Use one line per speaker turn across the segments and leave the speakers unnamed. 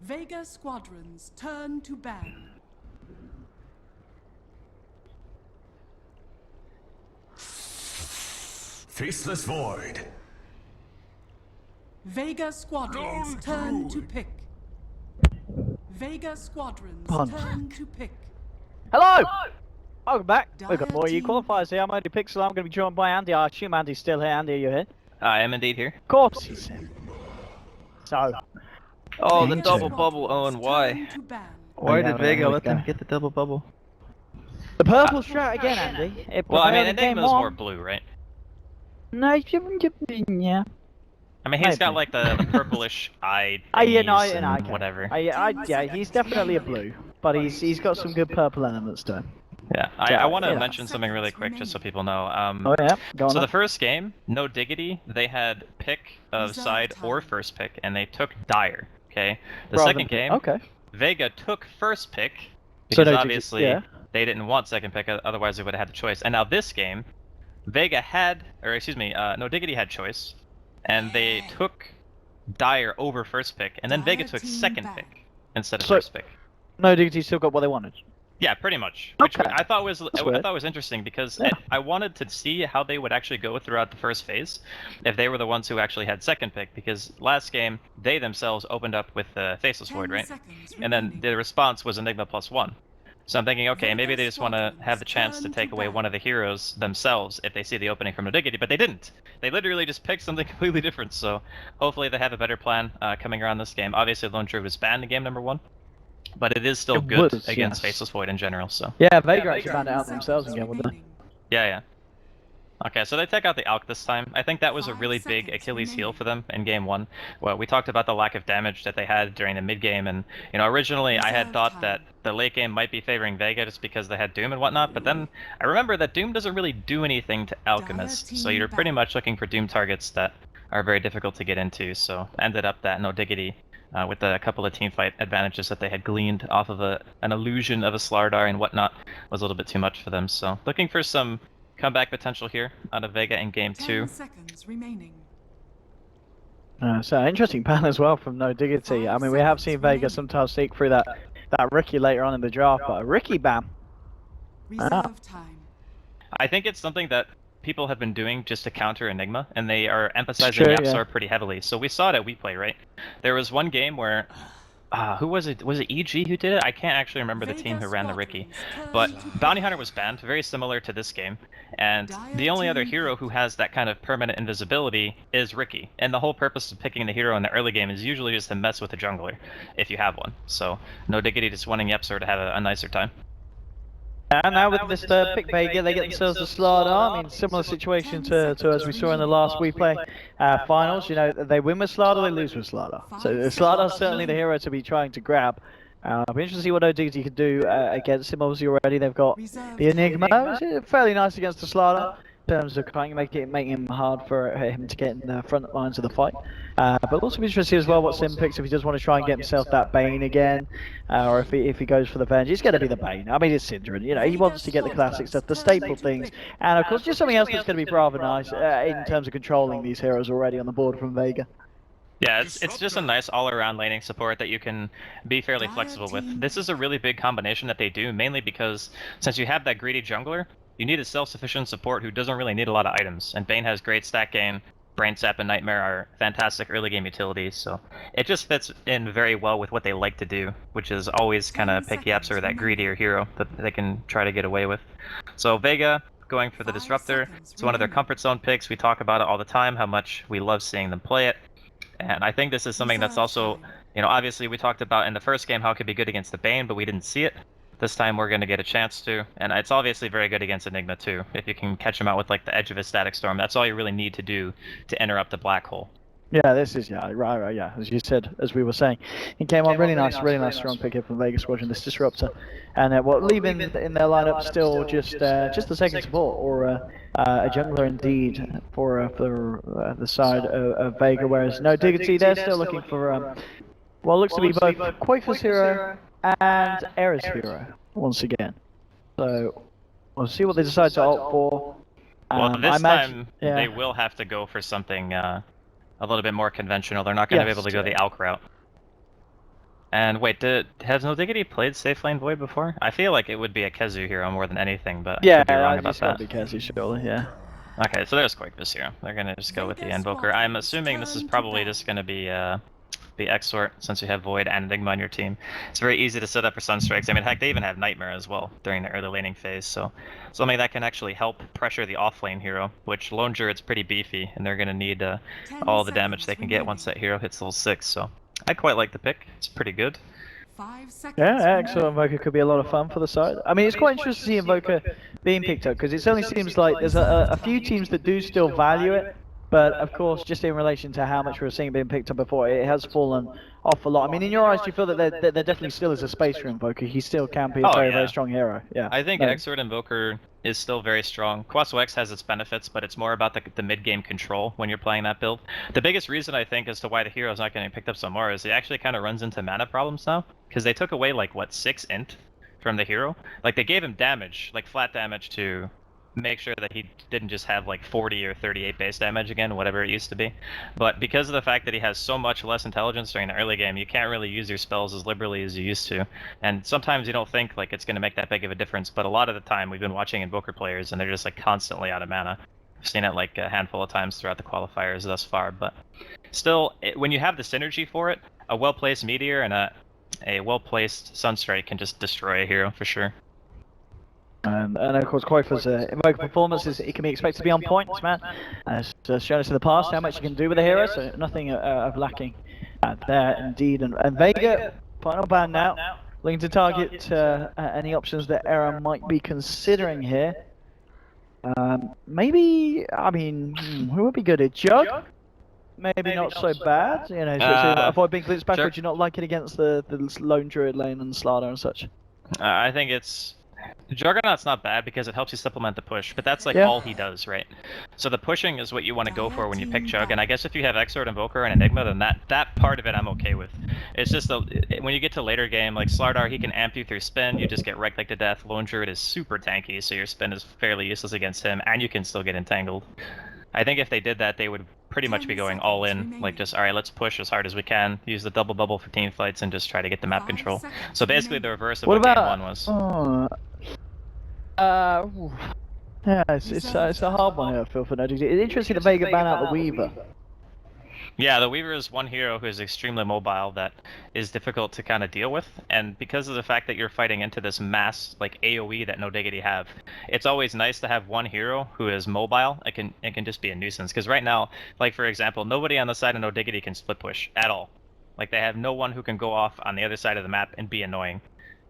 Vega squadrons turn to ban.
Faceless Void.
Vega squadrons turn to pick. Vega squadrons turn to pick.
Hello! Welcome back. We've got
Dire
more
team-
qualifiers here. I'm only Pixel. I'm going to be joined by Andy. I assume Andy's still here. Andy, are you here?
I am indeed here.
Of course he's here. So.
Oh, the
Vega
double
squadrons
bubble, Owen, why?
turn to ban.
Why
yeah,
did Vega
there we
let
go.
them get the double bubble?
The purple strat again, Andy. It
Well, I mean,
prevailed in game
Enigma's more
one.
blue, right?
No, yeah.
I mean, he's got
Maybe.
like the purplish eye
Yeah, no,
thingies and
okay.
whatever.
Yeah, he's definitely a blue, but he's got some good purple elements to him.
Yeah,
Yeah,
I want to
yeah.
mention something really quick just so people know.
Oh yeah, go on.
So
then.
the first game, no Diggity, they had pick of
Reserve
side or
time.
first pick, and they took Dire. Okay. The
Rather
second
than-
game,
Okay.
Vega took first pick
So
because
no Diggity,
obviously
yeah.
they didn't want second pick, otherwise they would have had the choice. And now this game, Vega had, or excuse me, no Diggity had choice, and they took Dire over first pick, and then
Dire
Vega took
team
second
back.
pick instead of
So-
first pick.
No Diggity still got what they wanted.
Yeah, pretty much. Which
Okay.
I thought was
weird.
interesting because
Yeah.
I wanted to see how they would actually go throughout the first phase, if they were the ones who actually had second pick. Because last game they themselves opened up with the Faceless
10
Void, right?
seconds
And then
remaining.
the response was Enigma +1. So I'm thinking, okay, maybe
Vega
they just want to have the chance to
squadrons
take
turn
away
to
one of the heroes themselves if they see the opening from no Diggity, but they didn't. They literally just picked something completely different. So hopefully they have a better plan coming around this game. Obviously, Lone Druid was banned in game number 1. But it is still
It
good
was,
against
yes.
Faceless Void in general, so.
Yeah, Vega actually
10
found it out
seconds
themselves again, wouldn't they?
remaining.
Yeah. Okay, so they take out the Alk this time. I think that was a
5
really big
seconds
Achilles heel
remaining.
for them in game 1. Well, we talked about the lack of damage that they had during the mid game, and originally I had
Reserve
thought
time.
that the late game might be favoring Vega just because they had Doom and whatnot, but then I remember that Doom doesn't really do anything to Alchemist, so
team
you're pretty
back.
much looking for Doom targets that are very difficult to get into, so ended up that no Diggity. With a couple of teamfight advantages that they had gleaned off of an illusion of a Slardar and whatnot was a little bit too much for them. So looking for some comeback potential here out of Vega in game 2.
10 seconds remaining.
So interesting ban as well from no Diggity. I mean, we have seen Vega sometimes sneak through that Ricky later on in the draft, but a Ricky ban.
Reserve time.
I think it's something that people have been doing just to counter Enigma, and they are emphasizing
True,
Yapsar
yeah.
pretty heavily. So we saw it at WePlay, right? There was one game where, who was it? Was it EG who did it? I can't actually remember the team who ran the Ricky. But Bounty Hunter was banned, very similar to this game, and the only other hero who has that kind of permanent invisibility is Ricky. And the whole purpose of picking the hero in the early game is usually just to mess with the jungler, if you have one. So no Diggity just wanting Yapsar to have a nicer time.
And now with this pick Vega, they get themselves a Slardar. I mean, similar situation to as we saw in the last WePlay finals. They win with Slardar, they lose with Slardar. So Slardar's certainly the hero to be trying to grab. I'll be interested to see what Diggity could do against him. Obviously, already they've got the Enigma, which is fairly nice against the Slardar in terms of trying to make him hard for him to get in the front lines of the fight. But also be interested to see as well what Sim picks if he does want to try and get himself that Bane again, or if he goes for the Venge. He's going to be the Bane. I mean, it's Syndra. He wants to get the classic stuff, the staple things, and of course just something else that's going to be rather nice in terms of controlling these heroes already on the board from Vega.
Yeah, it's just a nice all-around laning support that you can be fairly flexible with. This is a really big combination that they do, mainly because since you have that greedy jungler, you need a self-sufficient support who doesn't really need a lot of items, and Bane has great stat gain. Brain Sap and Nightmare are fantastic early game utilities, so it just fits in very well with what they like to do, which is always kind of pick Yapsar, that greedier hero that they can try to get away with. So Vega going for the Disruptor. It's one of their comfort zone picks. We talk about it all the time, how much we love seeing them play it. And I think this is something that's also, obviously we talked about in the first game how it could be good against the Bane, but we didn't see it. This time we're going to get a chance to, and it's obviously very good against Enigma too. If you can catch him out with like the edge of his Static Storm, that's all you really need to do to interrupt the Black Hole.
Yeah, this is right, yeah. As you said, as we were saying, it came on really nice strong pick here from Vega Squadron, this Disruptor, and leaving in their lineup still just a second support or a jungler indeed for the side of Vega, whereas no Diggity, they're still looking for what looks to be both Qualifier hero and Era's hero once again. So we'll see what they decide to opt for.
Well, this time
yeah.
they will have to go for something a little bit more conventional. They're not going to be able to go the Alk route. And wait, has no Diggity played Safe Lane Void before? I feel like it would be a Kezu hero more than anything, but I
Yeah,
could be wrong about
it's got
that.
to be Cassie, surely, yeah.
Okay, so there's Quake this hero. They're gonna just go with the Invoker. I'm assuming this is probably just gonna be Exort, since you have Void and Enigma on your team. It's very easy to set up for Sunstrikes. I mean, heck, they even have Nightmare as well during the early laning phase, so something that can actually help pressure the off-lane hero, which Lone Druid's pretty beefy, and they're gonna need all the damage they can get once that hero hits level 6, so I quite like the pick. It's pretty good.
5 seconds.
Yeah,
remaining.
Exo Invoker could be a lot of fun for the side. I mean, it's quite interesting to see Invoker being picked up, because it certainly seems like there's a few teams that do still value it, but of course, just in relation to how much we were seeing being picked up before, it has fallen off a lot. I mean, in your eyes, do you feel that there definitely still is a space for Invoker? He still can be a very strong hero. Yeah.
I think
No.
Exort Invoker is still very strong. Quasso X has its benefits, but it's more about the mid-game control when you're playing that build. The biggest reason I think as to why the hero's not getting picked up some more is it actually kind of runs into mana problems now, because they took away like what 6 int from the hero. Like they gave him damage, like flat damage to make sure that he didn't just have like 40 or 38 base damage again, whatever it used to be. But because of the fact that he has so much less intelligence during the early game, you can't really use your spells as liberally as you used to. And sometimes you don't think like it's going to make that big of a difference, but a lot of the time we've been watching Invoker players and they're just like constantly out of mana. I've seen it like a handful of times throughout the qualifiers thus far, but still, when you have the synergy for it, a well-placed Meteor and a well-placed Sunstrike can just destroy a hero for sure.
And of course, Quoifer's Invoker performance it can be expected to be on point, man. As shown us in the past, how much you can do with a hero, so nothing of lacking there indeed. And Vega, final ban now, looking to target any options that Era might be considering here. Maybe, I mean, who would be good? A Jug? Maybe not so bad, you know, so avoid being glitched back, or do you not like it against the Lone Druid lane and Slardar and such?
I think it's... Juggernaut's not bad because it helps you supplement the push, but that's like all he does, right? So the pushing is what you want to go for when you pick Jug, and I guess if you have Exort, Invoker, and Enigma, then that part of it I'm okay with. It's just when you get to later game, like Slardar, he can amp you through spin, you just get right-clicked to death. Lone Druid is super tanky, so your spin is fairly useless against him, and you can still get entangled. I think if they did that, they would pretty much be going all in, like just, alright, let's push as hard as we can, use the double bubble for team fights, and just try to get the map control. So basically the reverse of what game 1 was.
Yeah, it's a hard one here, I feel, for no DiG. It's interesting that Vega ban out the Weaver.
Yeah, the Weaver is one hero who is extremely mobile that is difficult to kind of deal with, and because of the fact that you're fighting into this mass like AoE that no Diggity have, it's always nice to have one hero who is mobile. It can just be a nuisance, because right now, like for example, nobody on the side of no Diggity can split push at all. Like they have no one who can go off on the other side of the map and be annoying.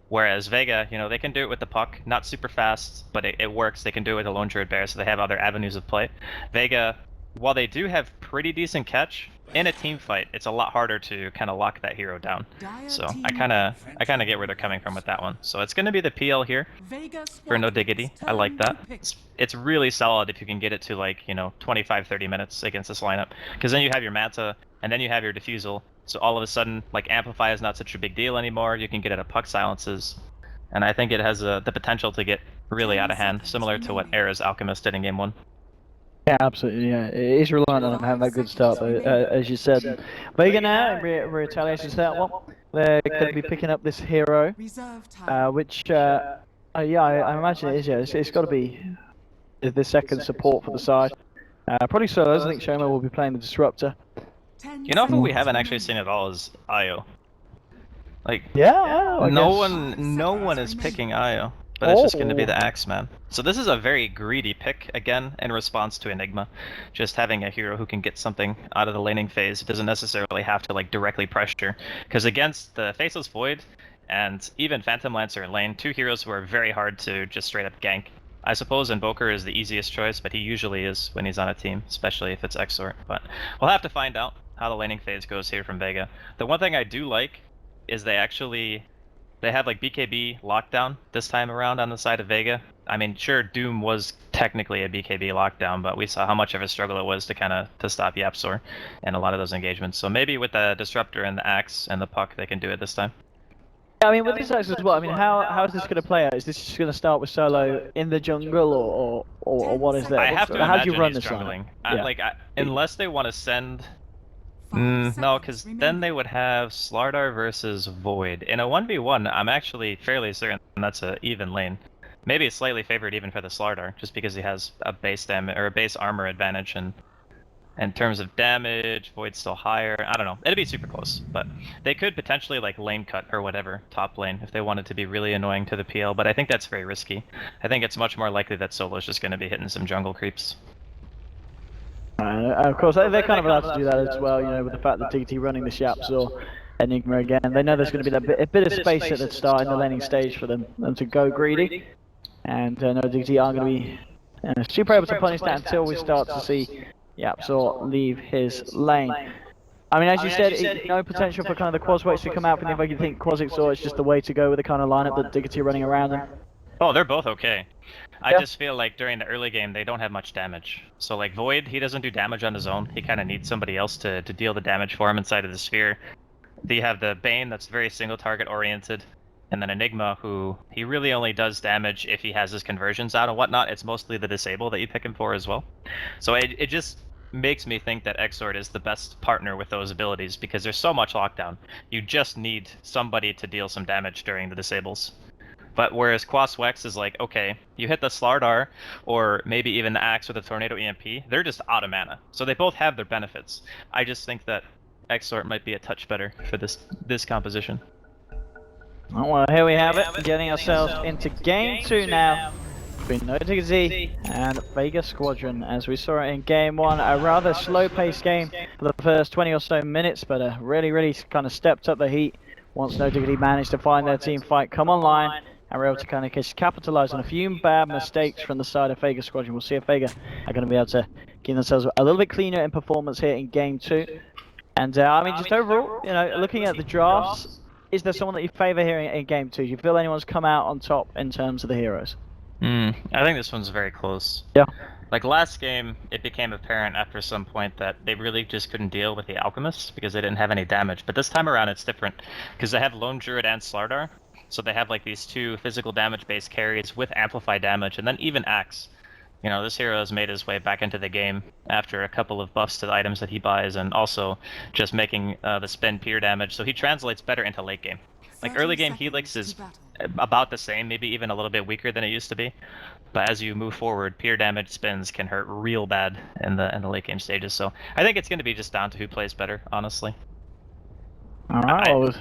Whereas Vega, you know, they can do it with the puck, not super fast, but it works. They can do it with a Lone Druid Bear, so they have other avenues of play. Vega, while they do have pretty decent catch, in a team fight, it's a lot harder to kind of lock that hero down. So I kind of get where they're coming from with that one. So it's going to be the PL here for no Diggity. I like that. It's really solid if you can get it to like, you know, 25-30 minutes against this lineup, because then you have your Manta and then you have your Diffusal. So all of a sudden, like, Amplify is not such a big deal anymore. You can get it at puck silences. And I think it has the potential to get really out of hand, similar to what Era's Alchemist did in Game 1.
Yeah, absolutely, yeah. It is reliant on them having that good start, but as you said. Vega now, in retaliation to that one, they're going to be picking up this hero, which, yeah, I imagine it is, yeah. It's got to be the second support for the side. Probably solos. I think Shoma will be playing the Disruptor.
You know who we haven't actually seen at all is Io. Like,
yeah,
no one is picking Io, but it's just going to be the Axeman. So this is a very greedy pick again in response to Enigma. Just having a hero who can get something out of the laning phase. It doesn't necessarily have to like directly pressure, because against the Faceless Void and even Phantom Lancer in lane, two heroes who are very hard to just straight up gank. I suppose Invoker is the easiest choice, but he usually is when he's on a team, especially if it's Exort. But we'll have to find out how the laning phase goes here from Vega. The one thing I do like is they have like BKB lockdown this time around on the side of Vega. I mean, sure, Doom was technically a BKB lockdown, but we saw how much of a struggle it was to stop Yapsor in a lot of those engagements. So maybe with the Disruptor and the Axe and the Puck, they can do it this time.
I mean, with this Axe as well, I mean, how is this going to play out? Is this just going to start with solo in the jungle, or what is that?
I have to
how do you
imagine
run
he's
this
jungling.
line?
Unless they want to send No, because then they would have Slardar versus Void. In a 1v1, I'm actually fairly certain that's an even lane. Maybe it's slightly favored even for the Slardar, just because he has a base damage or a base armor advantage, and in terms of damage, Void's still higher. I don't know. It'd be super close, but they could potentially like lane cut or whatever, top lane, if they wanted to be really annoying to the PL, but I think that's very risky. I think it's much more likely that Solo's just going to be hitting some jungle creeps.
Of course, they're kind of allowed to do that as well, you know, with the fact that Diggity running the Shaps or Enigma again. They know there's going to be a bit of space at the start in the laning stage for them to go greedy. And no, Diggity aren't going to be super able to punish that until we start to see Yapzor leave his lane. I mean, as you said, no potential for kind of the Quasics to come out from the Vega. You think Quasics or it's just the way to go with the kind of lineup that Diggity running around them?
Oh, they're both okay. I just feel like during the early game, they don't have much damage. So like Void, he doesn't do damage on his own. He kind of needs somebody else to deal the damage for him inside of the sphere. You have the Bane that's very single target oriented. And then Enigma, who he really only does damage if he has his conversions out and whatnot. It's mostly the disable that you pick him for as well. So it just makes me think that Exort is the best partner with those abilities because there's so much lockdown. You just need somebody to deal some damage during the disables. But whereas Quaswex is like, okay, you hit the Slardar, or maybe even the Axe with a Tornado EMP, they're just out of mana. So they both have their benefits. I just think that Exort might be a touch better for this composition.
Oh, well, here we have it, getting ourselves into Game 2 now. Between No Diggity and Vega Squadron. As we saw it in Game 1, a rather slow-paced game for the first 20 or so minutes, but really kind of stepped up the heat once No Diggity managed to find their team fight come online. And we're able to kind of capitalize on a few bad mistakes from the side of Vega Squadron. We'll see if Vega are going to be able to give themselves a little bit cleaner in performance here in Game 2. And I mean, just overall, you know, looking at the drafts, is there someone that you favour here in Game 2? Do you feel anyone's come out on top in terms of the heroes?
I think this one's very close.
Yeah.
Like last game, it became apparent after some point that they really just couldn't deal with the Alchemists because they didn't have any damage. But this time around, it's different because they have Lone Druid and Slardar. So they have like these two physical damage based carries with amplified damage and then even Axe. You know, this hero has made his way back into the game after a couple of buffs to the items that he buys and also just making the spin peer damage. So he translates better into late game. Like early game Helix is about the same, maybe even a little bit weaker than it used to be. But as you move forward, peer damage spins can hurt real bad in the late game stages. So I think it's going to be just down to who plays better, honestly.
All right.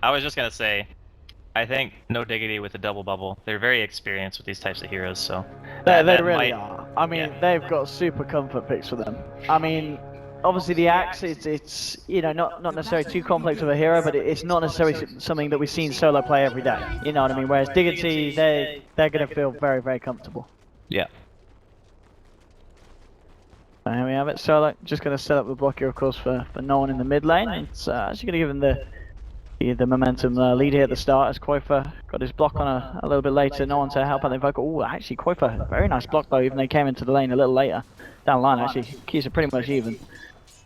I was just gonna say, I think No Diggity with the double bubble. They're very experienced with these types of heroes, so
they really are. I mean, they've got super comfort picks for them. I mean, obviously the Axe, it's you know not necessarily too complex of a hero, but it's not necessarily something that we've seen solo play every day. You know what I mean? Whereas Diggity, they're gonna feel very comfortable.
Yeah.
There we have it. Solo just gonna set up the block here, of course, for no one in the mid lane. It's actually gonna give him the momentum lead here at the start as Qualifier got his block on a little bit later. No one to help out the Invoker. Oh, actually Qualifier, very nice block though, even they came into the lane a little later. Down the line actually, keys are pretty much even.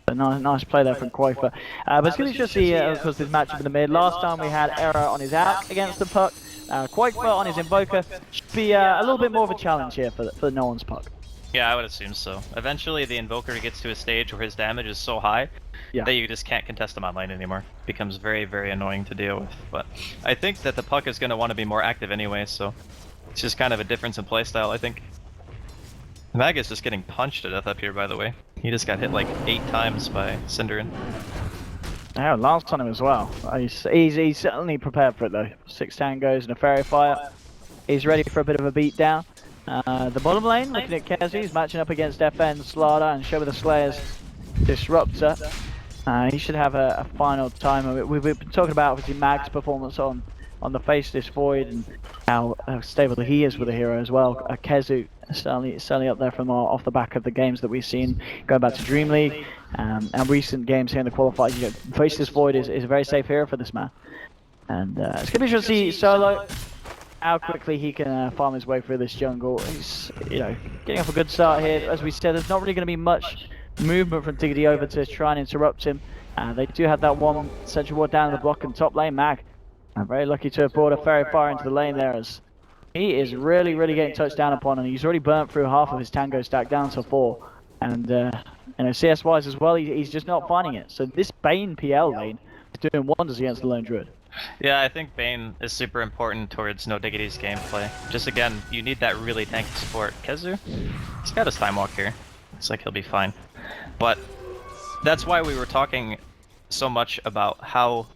But nice play there from Qualifier. But it's going to just see, of course, this matchup in the mid. Last time we had Error on his out against the puck. Qualifier on his Invoker. Should be a little bit more of a challenge here for no one's puck.
Yeah, I would assume so. Eventually the Invoker gets to a stage where his damage is so high that you just can't contest him on lane anymore. It becomes very annoying to deal with. But I think that the puck is going to want to be more active anyway, so it's just kind of a difference in playstyle, I think. Mag is just getting punched to death up here, by the way. He just got hit like 8 times by Cinderin.
Yeah, last on him as well. He's certainly prepared for it though. 6 tangos and a fairy fire. He's ready for a bit of a beat down. The bottom lane, looking at Kezi, he's matching up against FN, Slardar, and Show with the Slayer's Disruptor. He should have a final time. We've been talking about obviously Mag's performance on the Faceless Void and how stable he is with the hero as well. Kezu certainly up there from off the back of the games that we've seen going back to Dream League and recent games here in the qualifiers. You know, Faceless Void is a very safe hero for this man, and it's gonna be interesting to see Solo how quickly he can farm his way through this jungle. He's getting off a good start here. As we said, there's not really going to be much movement from Diggity over to try and interrupt him. They do have that one central ward down in the block and top lane. Mag, I'm very lucky to have brought a fairy fire into the lane there, as he is really getting touched down upon, and he's already burnt through half of his tango stack down to 4. And You know, CS-wise as well, he's just not finding it. So this Bane PL lane is doing wonders against the lone druid.
Yeah, I think Bane is super important towards No Diggity's gameplay. Just again, you need that really tanky support. Kezu, he's got his time walk here. Looks like he'll be fine. But that's why we were talking so much about how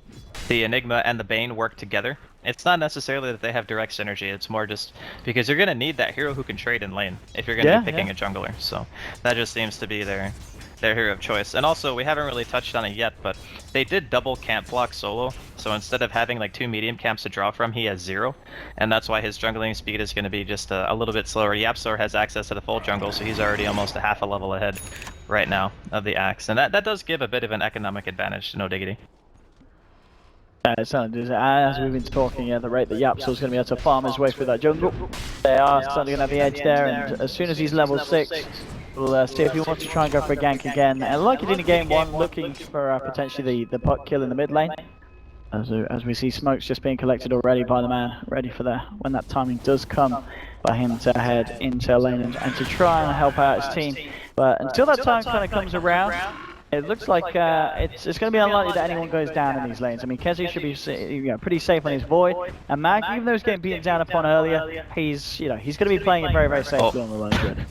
the Enigma and the Bane work together. It's not necessarily that they have direct synergy, it's more just because you're going to need that hero who can trade in lane if you're going to be picking a jungler. So that just seems to be their hero of choice. And also, we haven't really touched on it yet, but they did double camp block solo. So instead of having like 2 medium camps to draw from, he has 0. And that's why his jungling speed is going to be just a little bit slower. YapzOr has access to the full jungle, so he's already almost a half a level ahead right now of the Axe. And that does give a bit of an economic advantage to No Diggity.
It certainly does. As we've been talking, the rate that YapzOr is going to be able to farm his way through that jungle. They are certainly going to have the edge there, and as soon as he's level 6, we'll see if he wants to try and go for a gank again. And like he did in game 1, looking for potentially the puck kill in the mid lane. As we see smokes just being collected already by the man, ready for when that timing does come, for him to head into lane and to try and help out his team. But until that time kind of comes around, it looks like it's going to be unlikely that anyone goes down in these lanes. I mean, Kezu should be pretty safe on his Void, and Mag, even though he's getting beaten down upon earlier, he's going to be playing it very, very safely on the lone grid.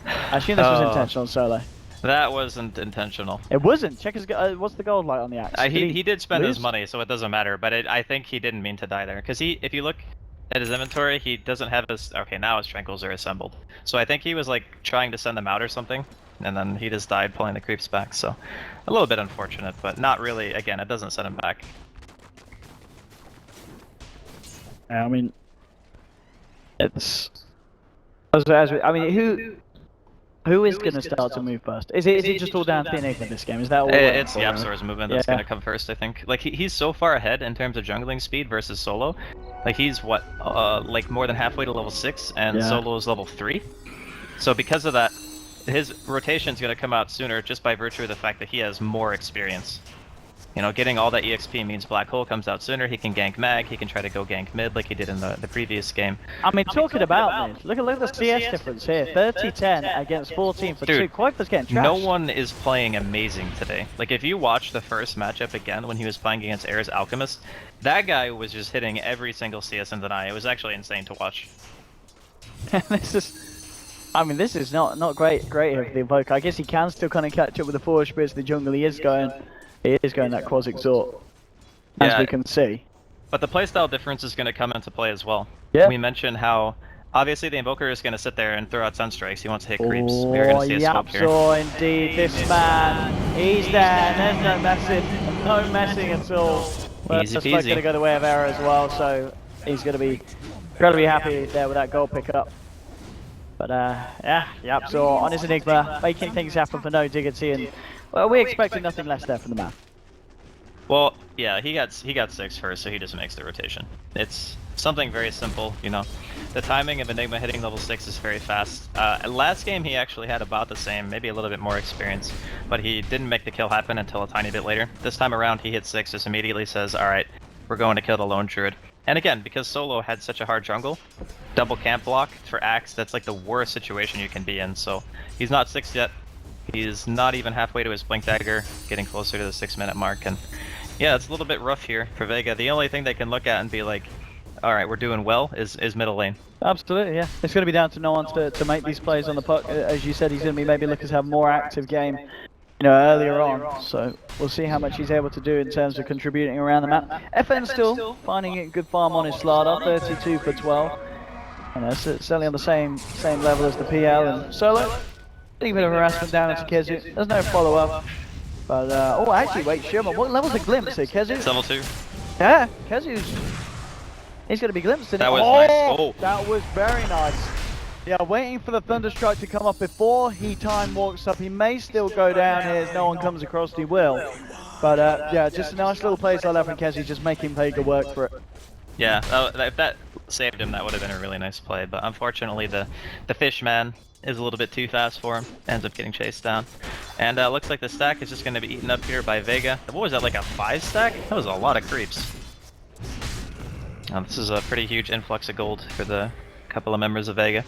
I assume this was intentional, Solo.
That wasn't intentional.
It wasn't. Check his. What's the gold light on the Axe?
He did spend his money, so it doesn't matter. But I think he didn't mean to die there, because if you look at his inventory, he doesn't have his. Okay, now his tranquils are assembled. So I think he was like trying to send them out or something, and then he just died pulling the creeps back. So a little bit unfortunate, but not really. Again, it doesn't set him back.
I mean, it's. I mean, who is going to start to move first? Is it just all down to Enigma this game? Is that all?
It's YapzOr's movement that's going to come first, I think. Like he's so far ahead in terms of jungling speed versus solo. Like he's what, like more than halfway to level 6, and solo is level 3. So because of that, his rotation's going to come out sooner just by virtue of the fact that he has more experience. You know, getting all that EXP means Black Hole comes out sooner, he can gank Mag, he can try to go gank mid like he did in the previous game.
I mean, talking about this, look at the CS difference here, 30-10 against 14 for 2. Qualifiers getting trashed.
No one is playing amazing today. Like, if you watch the first matchup again when he was playing against Air's Alchemist, that guy was just hitting every single CS and deny. It was actually insane to watch.
This is not great here for the Invoker. I guess he can still kind of catch up with the Forge Spirits. The jungle he is going that Quas Exort, as we can see.
But the playstyle difference is going to come into play as well.
Yeah.
We mentioned how obviously the Invoker is going to sit there and throw out Sunstrikes. He wants to hit creeps. We're going to see a smoke here.
Indeed, this man, he's there. There's no messing at all.
Easy peasy.
Going to go the way of Error as well, so he's going to be happy there with that goal pickup. But YapzOr on his Enigma, making things happen for No Diggity, and well, we're expecting nothing less there from the man.
Well, yeah, he got 6 first, so he just makes the rotation. It's something very simple, you know. The timing of Enigma hitting level 6 is very fast. Last game he actually had about the same, maybe a little bit more experience, but he didn't make the kill happen until a tiny bit later. This time around he hits 6, just immediately says, alright, we're going to kill the lone druid. And again, because solo had such a hard jungle, double camp block for Axe, that's like the worst situation you can be in. So he's not 6 yet. He's not even halfway to his Blink Dagger, getting closer to the 6-minute mark. And yeah, it's a little bit rough here for Vega. The only thing they can look at and be like, alright, we're doing well, is middle lane.
Absolutely, yeah. It's going to be down to no one to make these plays on the puck. As you said, he's going to be maybe looking to have more active game, earlier on. So we'll see how much he's able to do in terms of contributing around the map. FN still finding it good farm on his Slardar, 32 for 12. Certainly on the same level as the PL and solo. A bit of harassment down into Kezu. There's no follow-up. But, actually, wait, Sherman, what level's a glimpse here, Kezu?
It's level 2.
Yeah, he's going to be glimpsed in it.
That was nice. Oh,
that was very nice. Yeah, waiting for the Thunderstrike to come up before he time walks up. He may still go down here as no one comes across, he will. But, yeah, just a nice little playstyle from Kezu, just making Vega work for it.
Yeah, if that saved him, that would have been a really nice play. But unfortunately, the Fishman is a little bit too fast for him, ends up getting chased down. And looks like the stack is just going to be eaten up here by Vega. What was that, like a 5 stack? That was a lot of creeps. This is a pretty huge influx of gold for the couple of members of Vega.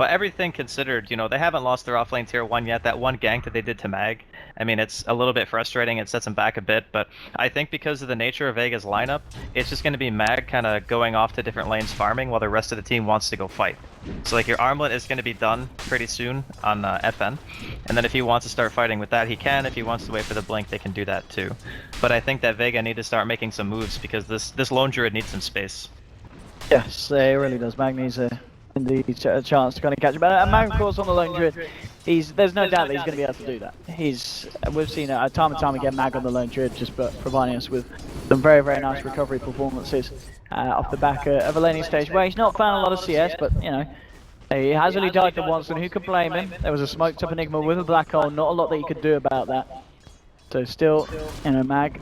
But everything considered, you know, they haven't lost their offlane tier 1 yet. That one gank that they did to Mag, I mean, it's a little bit frustrating. It sets them back a bit, but I think because of the nature of Vega's lineup, it's just going to be Mag kind of going off to different lanes farming while the rest of the team wants to go fight. So like your armlet is going to be done pretty soon on FN, and then if he wants to start fighting with that, he can. If he wants to wait for the blink, they can do that too. But I think that Vega need to start making some moves because this lone druid needs some space.
Yes, it really does. Mag needs a chance to kind of catch him. But Mag, of course, on the lone druid, there's no doubt that he's going to be able to do that. We've seen it time and time again, Mag on the lone druid, just providing us with some very, very nice recovery performances off the back of a laning stage where he's not found a lot of CS, but you know, he has only died to once, and who could blame him? There was a smoked up Enigma with a black hole, not a lot that he could do about that. So still, you know, Mag,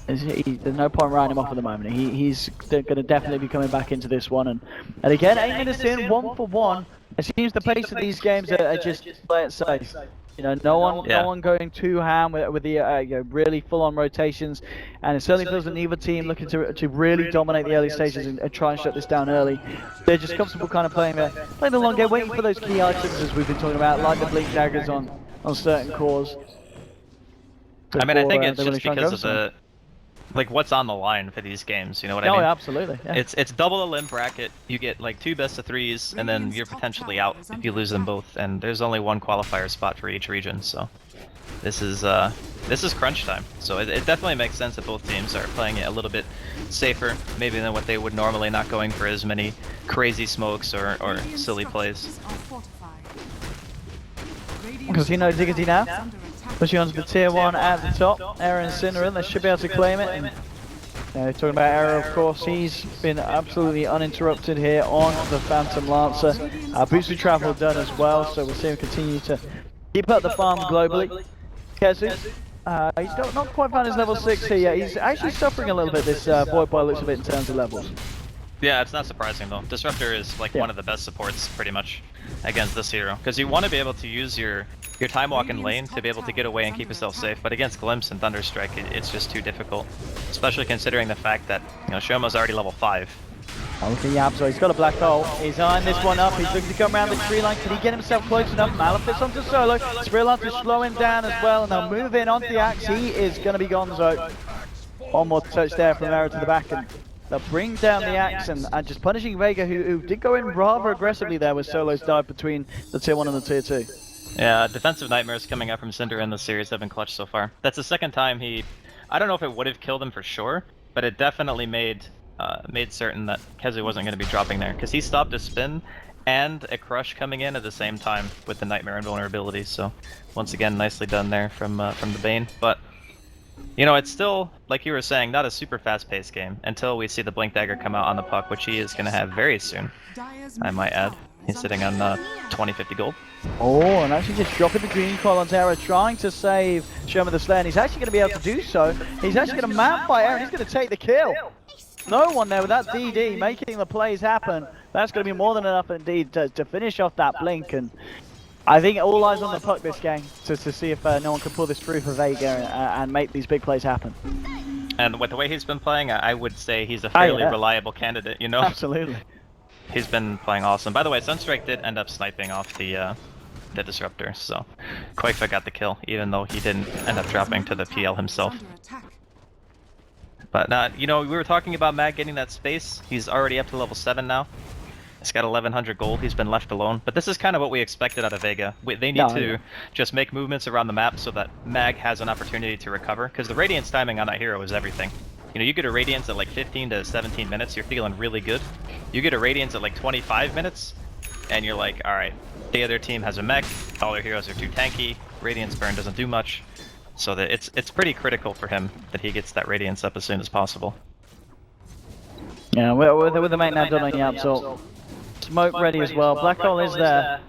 there's no point writing him off at the moment. He's going to definitely be coming back into this one, and again, 8 minutes in, 1 for 1. It seems the pace of these games are just play it safe. You know, no one going too ham with the you know, really full-on rotations, and it certainly feels that neither team looking to really dominate the early stages and try and shut this down early. They're just comfortable kind of playing the long game, waiting for those key items as we've been talking about, like the blink daggers on certain cores.
I mean, I think it's just because of the like what's on the line for these games, you know what I mean?
Oh, absolutely. Yeah.
It's double a limb bracket. You get like 2 best of 3s, and then you're potentially out if you lose them both. And there's only 1 qualifier spot for each region, so this is crunch time. So it definitely makes sense that both teams are playing it a little bit safer, maybe than what they would normally, not going for as many crazy smokes or silly plays.
Because you know Diggity now. Pushing onto the tier 1 at the top, Error and Cinderin, they should be able to claim it. And talking about Error, of course, he's been absolutely uninterrupted here on the Phantom Lancer. Boots of travel done as well, so we'll see him continue to keep up the farm globally. Kezu, he's not quite found his level 6 here yet. He's actually suffering a little bit, this Void Boy looks a bit in terms of levels.
Yeah, it's not surprising though. Disruptor is like one of the best supports pretty much against this hero, because you want to be able to use your time walk in lane to be able to get away and keep yourself safe, but against Glimpse and Thunderstrike it's just too difficult, especially considering the fact that, you know, Shoma's already level 5.
Oh, look at Yabzo, he's got a black hole, he's eyeing this one up, he's looking to come around the tree line. Can he get himself close enough? Malefice onto Solo, Spear Lancer slow him down as well, and they'll move in onto the axe. He is going to be gonzo. One more touch there from Arrow to the back, and they'll bring down the axe and just punishing Vega, who did go in rather aggressively there with Solo's dive between the tier 1 and the tier 2.
Yeah, defensive nightmares coming out from Cinder in the series have been clutch so far. That's the second time I don't know if it would have killed him for sure, but it definitely made certain that Kezu wasn't going to be dropping there, because he stopped a spin and a crush coming in at the same time with the nightmare invulnerability. So once again, nicely done there from the Bane. But you know, it's still, like you were saying, not a super fast-paced game until we see the Blink Dagger come out on the puck, which he is going to have very soon, I might add. He's sitting on 20-50 gold.
Oh, and actually just dropping the green coil on Terra, trying to save Sherman the Slayer, and he's actually going to be able to do so. He's actually going to man fight Aaron, he's going to take the kill. No one there with that DD making the plays happen. That's going to be more than enough indeed to finish off that blink, and I think all eyes on the puck this game to see if no one can pull this through for Vega and make these big plays happen.
And with the way he's been playing, I would say he's a fairly reliable candidate, you know?
Absolutely.
He's been playing awesome. By the way, Sunstrike did end up sniping off the Disruptor, so Qualifier got the kill, even though he didn't end up dropping to the PL himself. But, you know, we were talking about Mag getting that space. He's already up to level 7 now. He's got 1100 gold, he's been left alone. But this is kind of what we expected out of Vega. They need to just make movements around the map so that Mag has an opportunity to recover, because the Radiance timing on that hero is everything. You know, you get a Radiance at like 15 to 17 minutes, you're feeling really good. You get a Radiance at like 25 minutes, and you're like, alright, the other team has a mech, all their heroes are too tanky, Radiance burn doesn't do much. So that it's pretty critical for him that he gets that Radiance up as soon as possible.
Yeah, with the mate now done on Yapsol. Smoke ready as well. Black hole is there.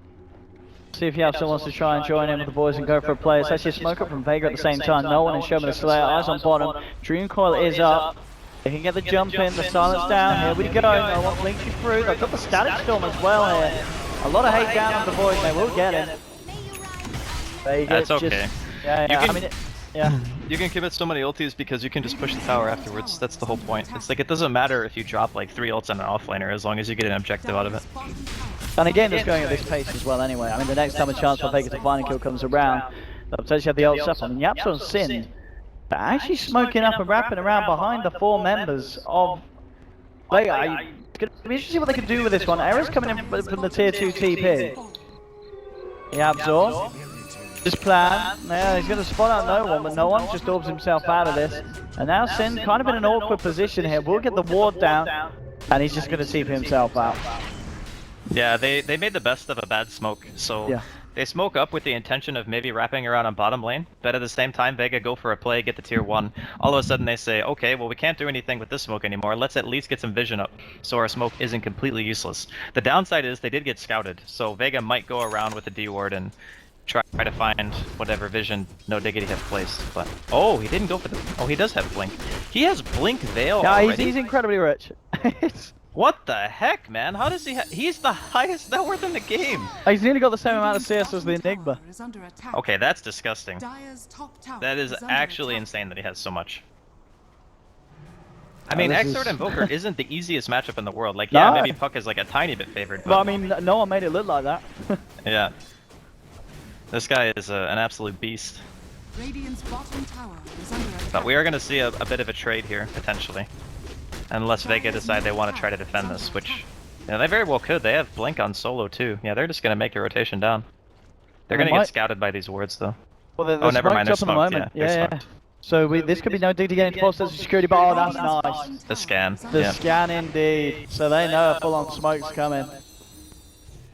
See if Yapsol wants to try and join in with the boys and go for a play. It's actually a smoke up from Vega at the same time. No one is Sherman the Slayer. Eyes on bottom. Dream Coil is up. They can get the jump in, the silence down. Here we go. No one blinks you through. They've got the static storm as well here. A lot of hate down on the boys. They will get it.
That's okay.
Yeah.
You can commit so many ultis because you can just push the tower afterwards. That's the whole point. It's like, it doesn't matter if you drop like 3 ults on an offlaner as long as you get an objective out of it.
And again, it's going at this pace as well anyway. I mean, the next time a chance for Vega to find a kill comes around, they'll potentially have the ults up. I mean, Yapso and Sin, they're actually smoking up and wrapping around behind the 4 members of Vega. It's going to be interesting to see what they can do with this one. Era's coming in from the tier 2 TP. Yapso, just plan. Yeah, he's going to spot out no one, but no one just orbs himself out of this. And now Sin kind of in an awkward position here. We'll get the ward down, and he's just going to TP himself out.
Yeah, they made the best of a bad smoke, so
Yeah.
they smoke up with the intention of maybe wrapping around on bottom lane, but at the same time Vega go for a play, get the tier 1. All of a sudden they say, okay, well we can't do anything with this smoke anymore, let's at least get some vision up, so our smoke isn't completely useless. The downside is they did get scouted, so Vega might go around with the D ward and try to find whatever vision no Diggity have placed, but... Oh, he didn't go for the... Oh, he does have Blink. He has Blink Veil
Yeah,
already?
he's incredibly rich.
What the heck, man? How does he he's the highest net worth in the game!
He's nearly got the same amount of CS as the Enigma.
Okay, that's disgusting.
Dire's top tower
That is
under
actually
attack.
insane that he has so much. I mean,
this
Xrd
is-
Invoker isn't the easiest matchup in the world. Like, yeah,
No.
maybe Puck is like a tiny bit favored,
But I
but
mean, no one made it look like that.
yeah. This guy is an absolute beast.
Radiant's bottom tower is under attack.
But we are going to see a bit of a trade here, potentially. Unless Vega decide they want to try to defend this, which... Yeah, they very well could. They have Blink on solo, too. Yeah, they're just going to make a rotation down. They're
They
going to
might-
get scouted by these wards, though.
Well, they're
Oh, never mind, they're
smoked up at the
smoked,
moment.
yeah, they're
Yeah.
smoked.
So this could be no Diggity getting false sense of security, but oh, that's nice.
The scan,
The
yeah.
scan indeed. So they know a full-on smoke's coming.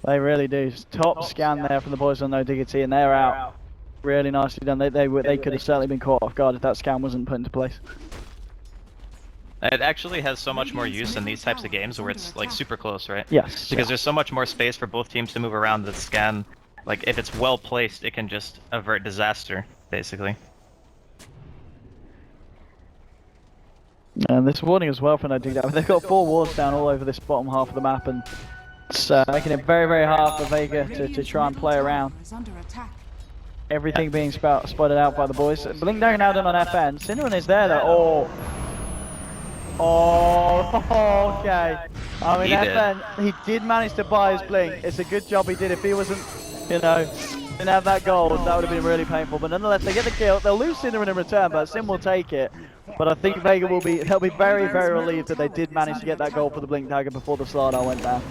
They really do. Top scan there from the boys on no Diggity, and they're out. Really nicely done. They could have certainly been caught off guard if that scan wasn't put into place.
It actually has so much more use in these types of games where it's like super close, right?
Yes.
Because there's so much more space for both teams to move around the scan. Like, if it's well placed, it can just avert disaster, basically.
And this warning as well for no Diggity. They've got 4 wards down all over this bottom half of the map, and it's making it very, very hard for Vega to try and play around.
Is under attack.
Everything being spotted out by the boys. Blink Dagger now done on FN. Synderen is there though. Oh, okay. I mean,
He did.
FN, he did manage to buy his Blink. It's a good job he did. If he wasn't, you know, didn't have that gold, that would have been really painful. But nonetheless, they get the kill. They'll lose Synderen in return, but Sin will take it. But I think Vega they'll be very, very relieved that they did manage to get that gold for the Blink Dagger before the Slardar went down.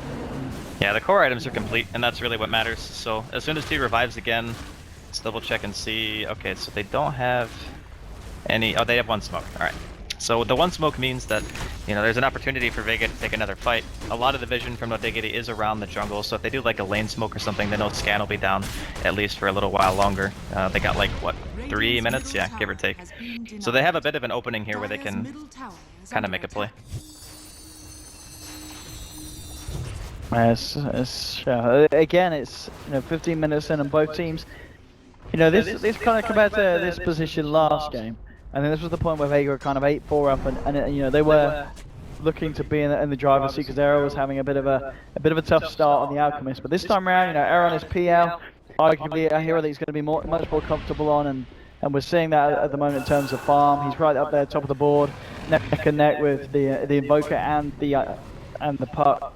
Yeah, the core items are complete, and that's really what matters. So, as soon as T revives again, let's double check and see. Okay, so they don't have any... Oh, they have 1 smoke. Alright. So the 1 smoke means that, you know, there's an opportunity for Vega to take another fight. A lot of the vision from no Diggity is around the jungle, so if they do like a lane smoke or something, they know scan will be down at least for a little while longer. They got like, what, 3 minutes? Yeah, give or take. So they have a bit of an opening here where they can kind of make a play.
Again, it's 15 minutes in, and both teams, this kind of compared to this position last game. I think this was the point where Vega were kind of 8-4 up, and they were looking to be in the driver's seat because Era was having a bit of a tough start on the Alchemist. But this time around, Era on his PL, arguably a hero that he's going to be much more comfortable on, and we're seeing that at the moment in terms of farm. He's right up there, top of the board, neck and neck with the Invoker and the Puck.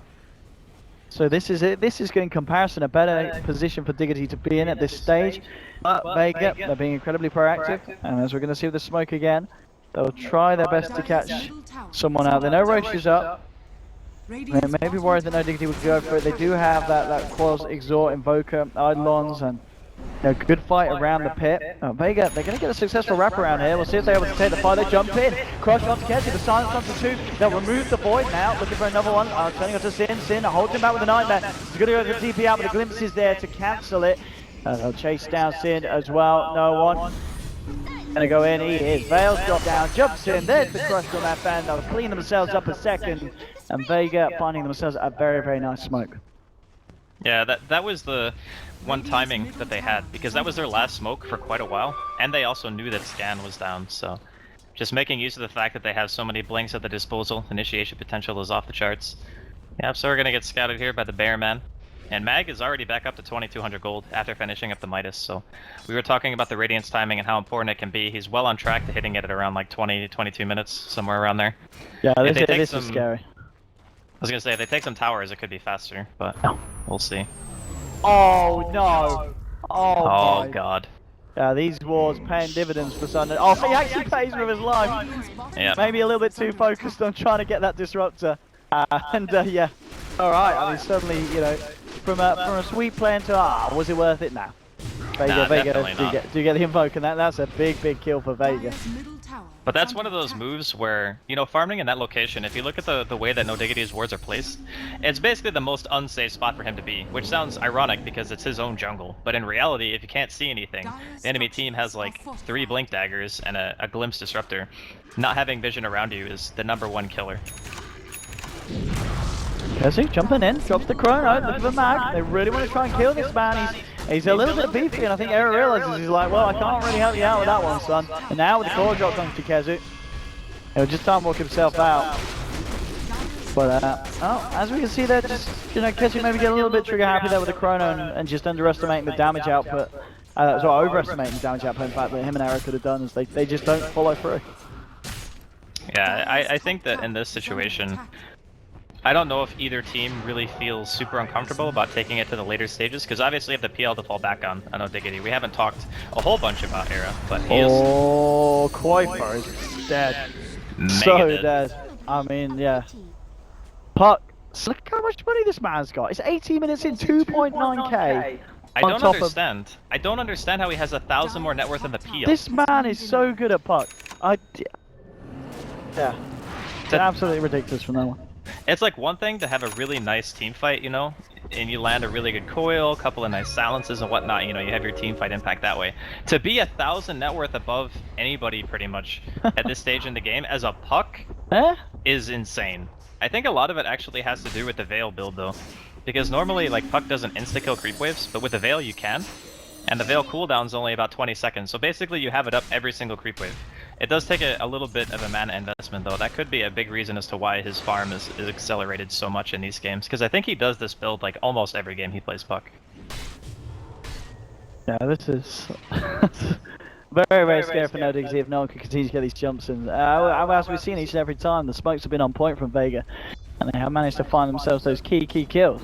So this is in comparison a better position for Diggity to be in at this stage. But Vega, they're being incredibly proactive, and as we're going to see with the smoke again, they'll try their best to catch someone out. They know Roche is up. They may be worried that no Diggity would go for it. They do have that Quaz, Exhort, Invoker, Eidolons, and good fight around the pit. Vega, they're going to get a successful wraparound here. We'll see if they're able to take the fight. They jump in. Crush onto Kenzie, the silence onto 2. They'll remove the Void now, looking for another one. Turning onto Sin. Sin holds him back with a Nightmare. He's going to go for the TP out, but the glimpse is there to cancel it. They'll chase down Sin as well. No one. Gonna go in. He is. Veils drop down. Jumps in. There's the crush on that fan. They'll clean themselves up a second. And Vega finding themselves a very, very nice smoke.
Yeah, that was the one timing that they had, because that was their last smoke for quite a while, and they also knew that scan was down, so just making use of the fact that they have so many blinks at their disposal, initiation potential is off the charts. Yeah, so we're gonna get scouted here by the Bear Man, and Mag is already back up to 2200 gold after finishing up the Midas, so we were talking about the Radiance timing and how important it can be. He's well on track to hitting it at around like 20-22 minutes, somewhere around there.
Yeah,
If they take
this
some-
is scary.
was gonna say, if they take some towers, it could be faster, but we'll see.
Oh no! Oh, my.
God.
Yeah, these wars paying dividends for Sunday. Oh, he actually pays with his life.
Radiant's bottom
Yeah.
Maybe a little bit too focused on trying to get that disruptor. Yeah. Alright, I mean, certainly, you know, from a sweep plan to, was it worth it now? Vega,
Nah,
Vega,
definitely
do
not.
you get the invoke, and that's a big kill for Vega.
Dire's middle tower
But
is
that's one
under
of those
attack.
moves where, you know, farming in that location, if you look at the way that No Diggity's wards are placed, it's basically the most unsafe spot for him to be, which sounds ironic because it's his own jungle. But in reality, if you can't see anything, the enemy team has like 3 blink daggers and a glimpse disruptor. Not having vision around you is the #1 killer.
Kessie jumping in, drops the chrono, look at the mag. They really want to try and kill this man. He's a little bit beefy, and I think Era realizes he's like, well, I can't really help you out with that one, son. And now with the core drop onto Kezu, he'll just time walk himself out. But, as we can see there, just, you know, Kezu maybe get a little bit trigger happy there with the chrono and just underestimating the damage output. Overestimating the damage output, in fact, that him and Era could have done, is they just don't follow through.
Yeah, I think that in this situation, I don't know if either team really feels super uncomfortable about taking it to the later stages, because obviously you have the PL to fall back on No Diggity. We haven't talked a whole bunch about Era, but he is
Qualifier is dead.
mega
So
dead.
dead. I mean, yeah. Puck. Look how much money this man's got. It's 18 minutes in, 2.9k.
I
on
don't
top of-
understand. I don't understand how he has 1,000 more net worth than the PL.
This man is so good at puck. Yeah. It's absolutely ridiculous from that one.
It's like one thing to have a really nice team fight, you know, and you land a really good coil, a couple of nice silences and whatnot, you know, you have your team fight impact that way. To be 1,000 net worth above anybody pretty much at this stage in the game as a puck is insane. I think a lot of it actually has to do with the Veil build though, because normally like puck doesn't insta-kill creep waves, but with the Veil you can, and the Veil cooldown's only about 20 seconds, so basically you have it up every single creep wave. It does take a little bit of a mana investment though. That could be a big reason as to why his farm is accelerated so much in these games, because I think he does this build like almost every game he plays puck.
Yeah, this is very scary for No Diggity if no one can continue to get these jumps in. As we've seen each and every time, the smokes have been on point from Vega, and they have managed to find themselves those key kills.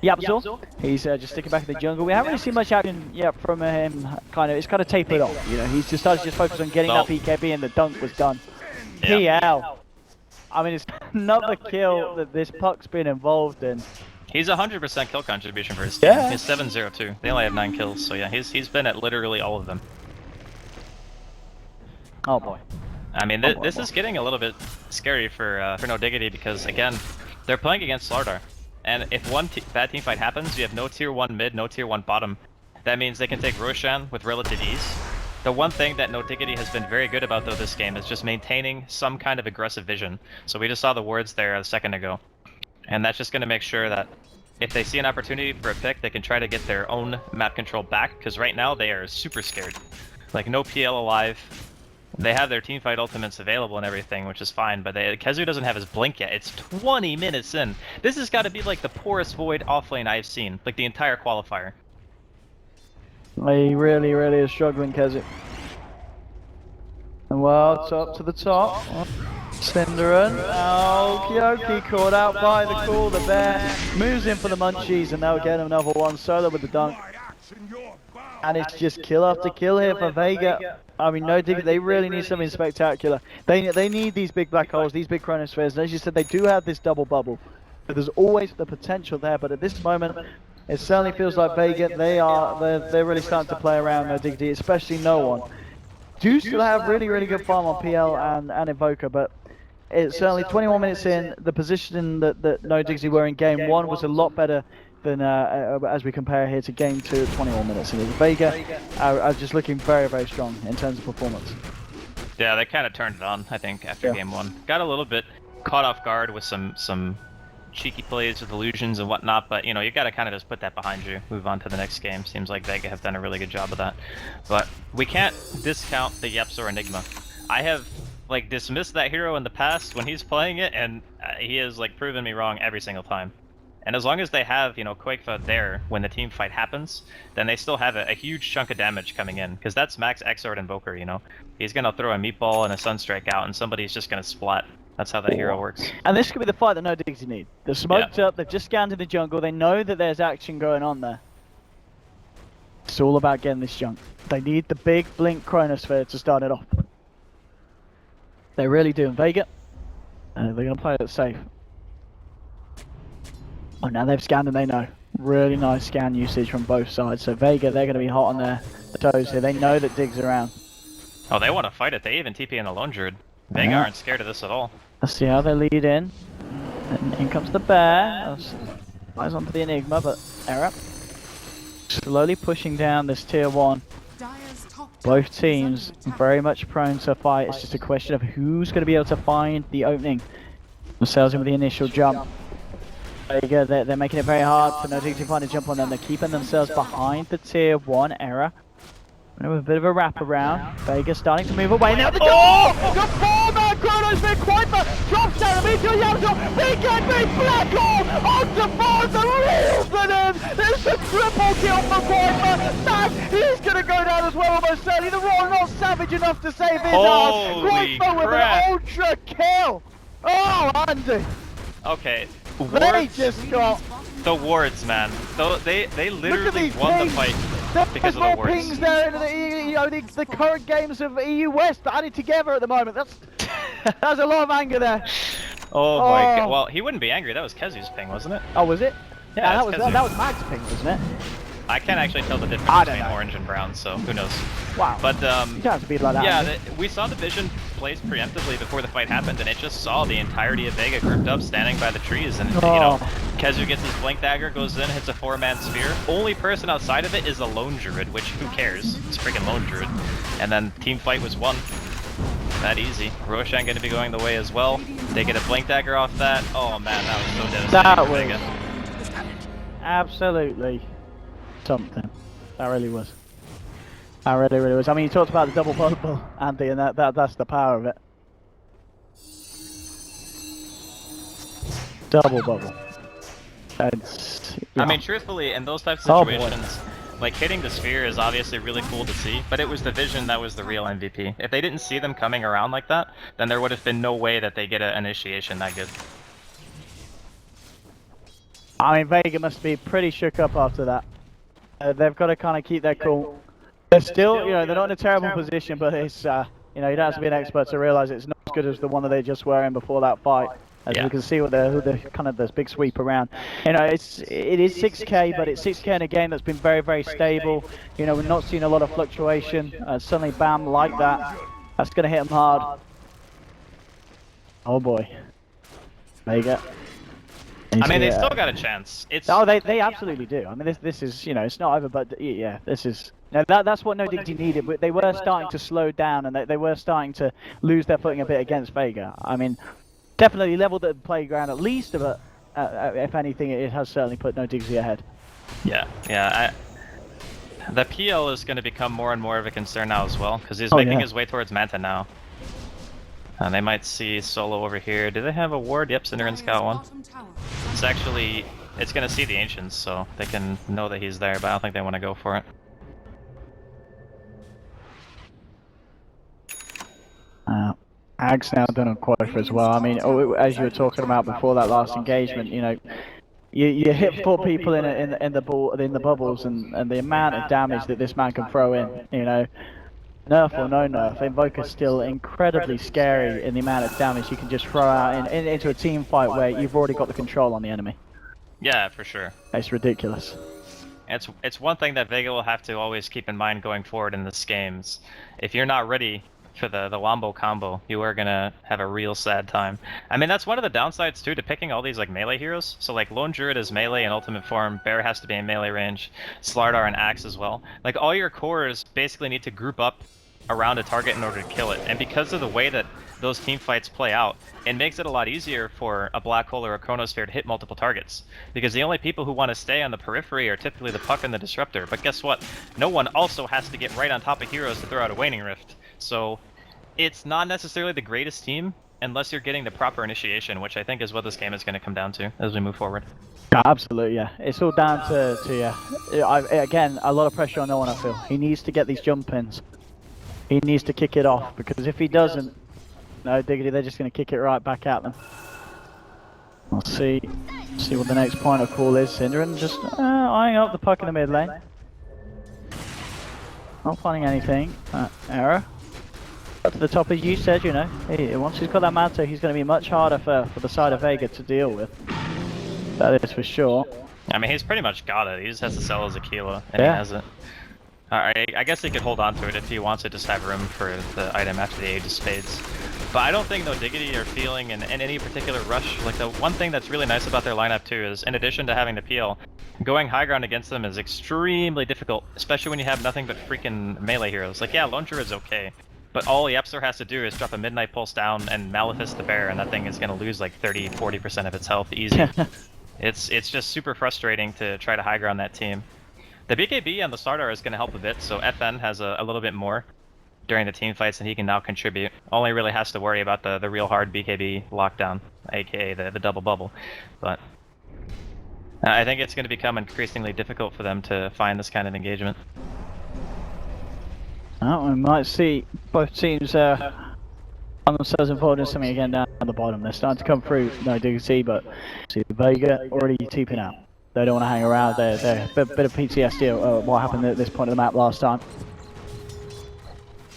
Yapzor, he's just sticking back in the jungle. We haven't really seen much action yet from him. It's kind of tapered off. You know, he's just started to focus on getting that PKB, and the dunk was done.
Yeah.
PL. I mean, it's another kill that this puck's been involved in.
He's 100% kill contribution for his team.
Yeah.
He's 7-0-2. They only have 9 kills, so yeah, he's been at literally all of them.
Oh boy.
I mean, this is getting a little bit scary for No Diggity because again, they're playing against Slardar. And if one bad team fight happens, you have no tier 1 mid, no tier 1 bottom. That means they can take Roshan with relative ease. The one thing that No Diggity has been very good about though this game is just maintaining some kind of aggressive vision. So we just saw the wards there a second ago. And that's just going to make sure that if they see an opportunity for a pick, they can try to get their own map control back, because right now they are super scared. Like no PL alive. They have their teamfight ultimates available and everything, which is fine, but Kezu doesn't have his blink yet. It's 20 minutes in. This has got to be like the poorest void offlane I've seen, like the entire qualifier.
He really is struggling, Kezu. And well, it's up to the top. Cinderin, Okie caught out by the call. The bear moves in for the munchies, and they'll get another one solo with the dunk. And it's just kill after kill here for Vega. I mean, No Diggity, they really need something spectacular. They need these big black holes, these big chronospheres. And as you said, they do have this double bubble. But there's always the potential there, but at this moment, it certainly feels like Vega, they're really starting to play around No Diggity, especially No One. Do still have really good farm on PL and Invoker, but it's certainly 21 minutes in. The position that No Diggity were in game 1 was a lot better than as we compare here to game 2 at 21 minutes. And Vega are just looking very strong in terms of performance.
Yeah, they kind of turned it on, I think, after game 1. Got a little bit caught off guard with some cheeky plays with illusions and whatnot, but you know, you gotta kind of just put that behind you, move on to the next game. Seems like Vega have done a really good job of that. But we can't discount the Yepzor Enigma. I have like dismissed that hero in the past when he's playing it, and he has like proven me wrong every single time. And as long as they have, you know, Quakefa there when the team fight happens, then they still have a huge chunk of damage coming in, because that's max Exort Invoker, you know. He's gonna throw a meatball and a Sunstrike out, and somebody's just gonna splat. That's how that hero works.
And this could be the fight that no Diggity need. They're smoked up, they've just scanned in the jungle, they know that there's action going on there. It's all about getting this junk. They need the big blink chronosphere to start it off. They really do. And Vega, they're going to play it safe. Oh, now they've scanned and they know. Really nice scan usage from both sides. So Vega, they're going to be hot on their toes here. They know that Dig's around.
Oh, they want to fight it. They even TP in the Lone Druid. Vega aren't scared of this at all.
Let's see how they lead in. And in comes the bear. Flies onto the Enigma, but error. Slowly pushing down this tier 1.
Dire's top tower
Both
is
teams
under attack.
very much prone to fight. It's just a question of who's going to be able to find the opening themselves in with the initial jump. Vega, they're making it very hard for no Diggity to find a jump on them. They're keeping themselves behind the tier 1 error. With a bit of a wraparound. Vega starting to move away now. The four-man Chronosphere Qualifier drops down immediately out of Big Black Hole onto board the reels it in. There's a triple kill for Qualifier. Sam, he's going to go down as well almost certainly. The Royal not savage enough to save his ass.
Holy
Qualifier with
crap.
an ultra kill. Oh, Andy.
Okay.
They
Wards,
just got...
the wards, man. They literally
these
won the
pings.
fight because
There's
of the
more
wards.
pings there in the current games of EU West added together at the moment. That's a lot of anger there.
Oh my god. Well, he wouldn't be angry. That was Kezu's ping, wasn't it?
Oh, was it?
Yeah,
that
it's
was
Kezu.
that was Mag's ping, wasn't it?
I can't actually tell the difference
I don't
between
know.
orange and brown, so who knows.
Wow.
But
You don't have to be like that.
yeah,
Andy.
we saw the vision placed preemptively before the fight happened, and it just saw the entirety of Vega grouped up, standing by the trees, and you know, Kezu gets his blink dagger, goes in, hits a 4-man sphere. Only person outside of it is a lone druid, which who cares? It's freaking lone druid. And then team fight was won. That easy. Roshan gonna be going the way as well. They get a blink dagger off that. Oh man, that was so devastating
That
for
was
Vega.
absolutely something. That really was. That really was. I mean, you talked about the double bubble, Andy, and that's the power of it. Double bubble.
I mean, truthfully, in those types
Oh,
of
boy.
situations, like hitting the sphere is obviously really cool to see, but it was the vision that was the real MVP. If they didn't see them coming around like that, then there would have been no way that they get an initiation that good.
I mean, Vega must be pretty shook up after that. They've got to kind of keep their cool. They're still, you know, they're not in a terrible position, but it's, you know, you don't have to be an expert to realize it's not as good as the one that they just were in before that fight. As
Yeah.
we can see with the kind of this big sweep around. You know, it is 6k, but it's 6k in a game that's been very, very stable. You know, we're not seeing a lot of fluctuation. Suddenly, bam, like that. That's going to hit them hard. Oh boy. Vega.
I mean, they still got a chance. It's
Oh, they absolutely do. I mean, this is, you know, it's not over, but yeah, this is. Now that's what no Diggity needed. But they were starting to slow down, and they were starting to lose their footing a bit against Vega. I mean, definitely leveled the playground at least, but if anything, it has certainly put no Diggity ahead.
yeah. The PL is going to become more and more of a concern now as well, because he's
Oh,
making
yeah.
his way towards Manta now. And they might see Solo over here. Do they have a ward? Yep, Cinder and
Dire's
Scout 1.
bottom tower
It's actually, it's going to see the Ancients, so they can know that he's there, but I don't think they want to go for it.
Ag's now done on Qualifier as well. I mean, as you were talking about before that last engagement, you know, you hit 4 people in the bubbles, and the amount of damage that this man can throw in, you know. Nerf or no nerf, Invoker's still incredibly scary in the amount of damage you can just throw out into a team fight where you've already got the control on the enemy.
Yeah, for sure.
It's ridiculous.
It's one thing that Vega will have to always keep in mind going forward in this games. If you're not ready for the Wombo combo, you are gonna have a real sad time. I mean, that's one of the downsides too to picking all these like melee heroes. So like Lone Druid is melee in ultimate form, Bear has to be in melee range, Slardar and Axe as well. Like all your cores basically need to group up around a target in order to kill it. And because of the way that those team fights play out, it makes it a lot easier for a black hole or a chronosphere to hit multiple targets. Because the only people who want to stay on the periphery are typically the Puck and the Disruptor. But guess what? No one also has to get right on top of heroes to throw out a Waning Rift. So it's not necessarily the greatest team unless you're getting the proper initiation, which I think is what this game is going to come down to as we move forward.
Absolutely, yeah. It's all down to yeah. Again, a lot of pressure on no one, I feel. He needs to get these jump ins. He needs to kick it off, because if he doesn't, No, Diggity, they're just going to kick it right back at them. We'll see what the next point of call is. Synderen just eyeing up the puck in the mid lane. Not finding anything. Error. Up to the top, as you said, you know, once he's got that mantle, he's going to be much harder for the side of Vega to deal with. That is for sure.
I mean, he's pretty much got it. He just has to sell his Aquila, and
Yeah.
he has it. Alright, I guess he could hold on to it if he wants to just have room for the item after the Age of Spades. But I don't think no Diggity are feeling in any particular rush. Like, the one thing that's really nice about their lineup too is, in addition to having the PL, going high ground against them is extremely difficult, especially when you have nothing but freaking melee heroes. Like, yeah, Lone Druid's okay, but all Yepsor has to do is drop a Midnight Pulse down and Malefice the Bear, and that thing is going to lose like 30-40% of its health easy. It's just super frustrating to try to high ground that team. The BKB on the Slardar is going to help a bit, so FN has a little bit more during the team fights, and he can now contribute. Only really has to worry about the real hard BKB lockdown, aka the double bubble. But I think it's going to become increasingly difficult for them to find this kind of engagement.
Well, we might see both teams on themselves involved in something again down at the bottom. They're starting to come through, no Diggity, but see Vega already teeping out. They don't want to hang around. They're a bit of PTSD of what happened at this point of the map last time.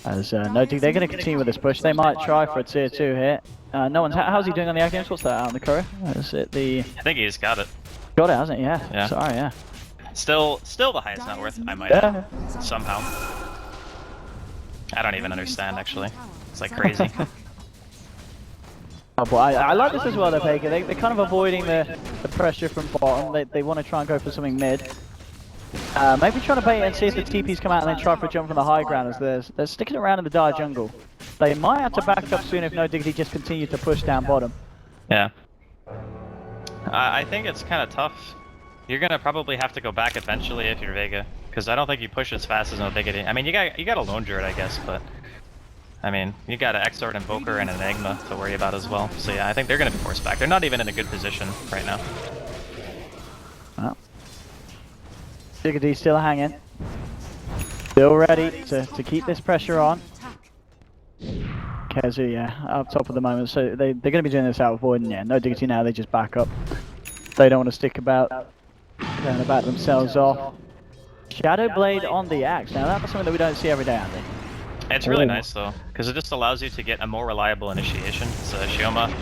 As no Dig, they're going to continue with this push. They might try for a tier 2 here. No one's. How's he doing on the Agnes? What's that out on the courier? Is it the?
I think he's got it.
Got it, hasn't he? Yeah.
Yeah.
Sorry, yeah.
Still the highest net worth, I might add. Somehow. I don't even understand, actually. It's like crazy.
Oh, but I like this as well, though, Vega. They're kind of avoiding the pressure from bottom. They want to try and go for something mid. Maybe trying to bait and see if the TPs come out and then try for a jump from the high ground as they're sticking around in the dire jungle. They might have to back up soon if no Diggity just continue to push down bottom.
Yeah. I think it's kind of tough. You're going to probably have to go back eventually if you're Vega, because I don't think you push as fast as no Diggity. I mean, you got a Lone Druid, I guess, but I mean, you got an Exort Invoker and an Enigma to worry about as well. So yeah, I think they're going to be forced back. They're not even in a good position right now.
Well, Diggity still hanging. Still ready to keep this pressure on. Kezu, yeah, up top at the moment. So they're going to be doing this out of void. Yeah, no Diggity now. They just back up. They don't want to stick about. They're going to back themselves off. Shadow Blade on the axe. Now that's something that we don't see every day, Andy.
It's really nice though, because it just allows you to get a more reliable initiation. It's Shioma.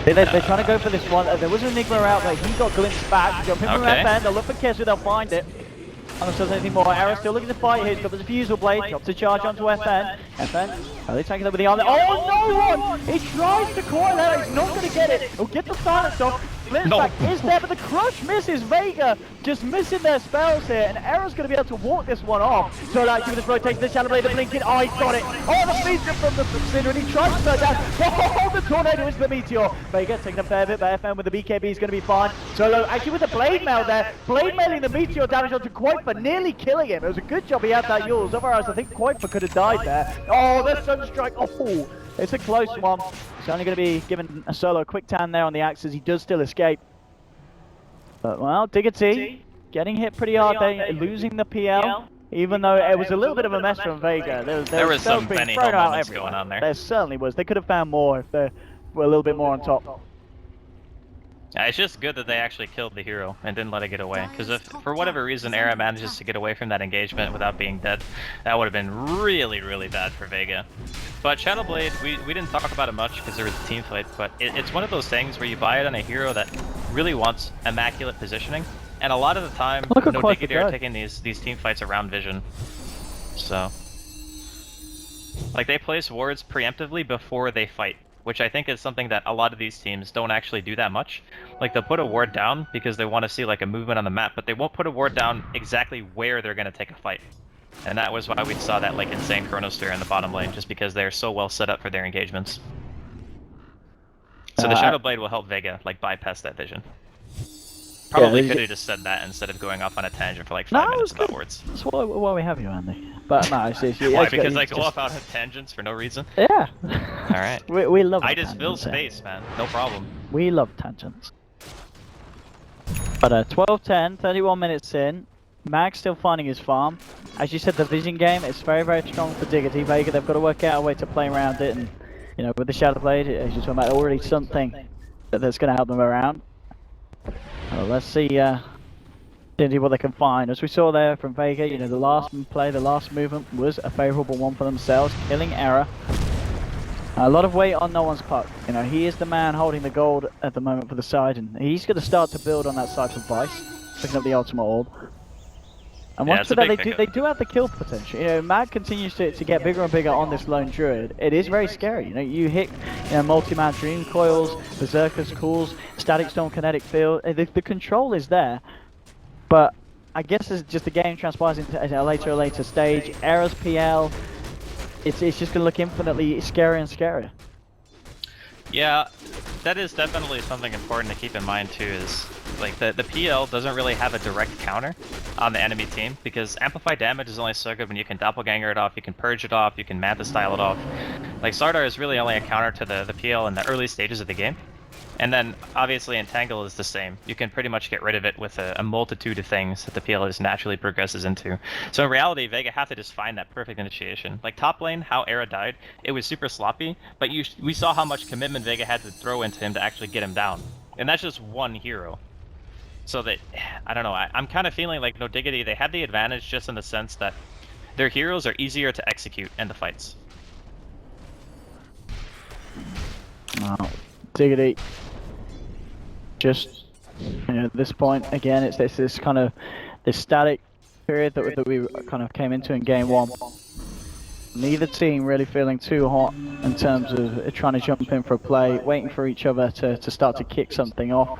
They're trying to go for this one. There was an Enigma out there. He got glimpsed back. Jumping from that bend. They'll look for Kezu. They'll find it. I don't know if there's anything more. Arrow still looking to fight here. He's got the Diffusal Blade. Drops a charge onto FN. FN. Are they taking over the arm? Oh, no one! He tries to coil there. He's not going to get it. He'll get the silence off. Flint's back is there, but the crush misses. Vega just missing their spells here, and Arrow's going to be able to walk this one off. So like, give this rotation, the Shadow Blade, the blinking. Oh, he's got it. Oh, the speed jump from the Cinder, and he tries to slow down. Oh, the tornado is the meteor. Vega taking a fair bit, but FN with the BKB is going to be fine. Solo actually with the blade mail there, blade mailing the meteor damage onto Qualifier, nearly killing him. It was a good job he had that Yules. Otherwise, I think Qualifier could have died there. Oh, the Sunstrike. Oh, it's a close one. He's only going to be given a solo quick tan there on the axes. He does still escape. But well, Diggity getting hit pretty hard there, losing the PL. Even though it was a little bit of a mess from Vega. There was
some Benny Hill moments going on there.
There certainly was. They could have found more if they were a little bit more on top.
Yeah, it's just good that they actually killed the hero and didn't let it get away. Because if, for whatever reason, Era manages to get away from that engagement without being dead, that would have been really bad for Vega. But Shadowblade, we didn't talk about it much because there was a team fight, but it's one of those things where you buy it on a hero that really wants immaculate positioning, and a lot of the time, no Diggity are taking these team fights around vision. So, like, they place wards preemptively before they fight, which I think is something that a lot of these teams don't actually do that much. Like, they'll put a ward down because they want to see like a movement on the map, but they won't put a ward down exactly where they're going to take a fight. And that was why we saw that like insane Chronosphere in the bottom lane, just because they're so well set up for their engagements. So the Shadow Blade will help Vega like bypass that vision. Probably could have just said that instead of going off on a tangent for like 5 minutes about wards.
That's why we have you, Andy. But no, seriously.
Why? Because I go off on tangents for no reason?
Yeah.
Alright.
We love
I just fill space, man. No problem.
We love tangents. But 12-10, 31 minutes in. Mag's still finding his farm. As you said, the vision game is very strong for Diggity. Vega, they've got to work out a way to play around it and you know, with the Shadow Blade, as you're talking about, already something that's going to help them around. Well, let's see what they can find. As we saw there from Vega, you know, the last play, the last movement was a favourable one for themselves, killing Error. A lot of weight on no one's puck. You know, he is the man holding the gold at the moment for the side, and he's going to start to build on that side for Vice, picking up the ultimate orb. And once that, they do have the kill potential. You know, Mag continues to get bigger and bigger on this lone druid. It is very scary. You know, you hit, you know, multi-man dream coils, berserkers, calls, static storm, kinetic field. The control is there, but I guess as just the game transpires into a later stage, Error's PL, it's just going to look infinitely scarier and scarier.
Yeah, that is definitely something important to keep in mind too, is like the PL doesn't really have a direct counter on the enemy team, because amplified damage is only so good when you can doppelganger it off, you can purge it off, you can manta style it off. Like Sardar is really only a counter to the PL in the early stages of the game. And then obviously Entangle is the same. You can pretty much get rid of it with a multitude of things that the PL just naturally progresses into. So in reality, Vega have to just find that perfect initiation. Like top lane, how Era died, it was super sloppy, but we saw how much commitment Vega had to throw into him to actually get him down. And that's just one hero. So that, I don't know, I'm kind of feeling like no Diggity, they had the advantage just in the sense that their heroes are easier to execute in the fights.
Wow. Diggity. Just, you know, at this point, again, it's this kind of this static period that we kind of came into in game one. Neither team really feeling too hot in terms of trying to jump in for a play, waiting for each other to start to kick something off.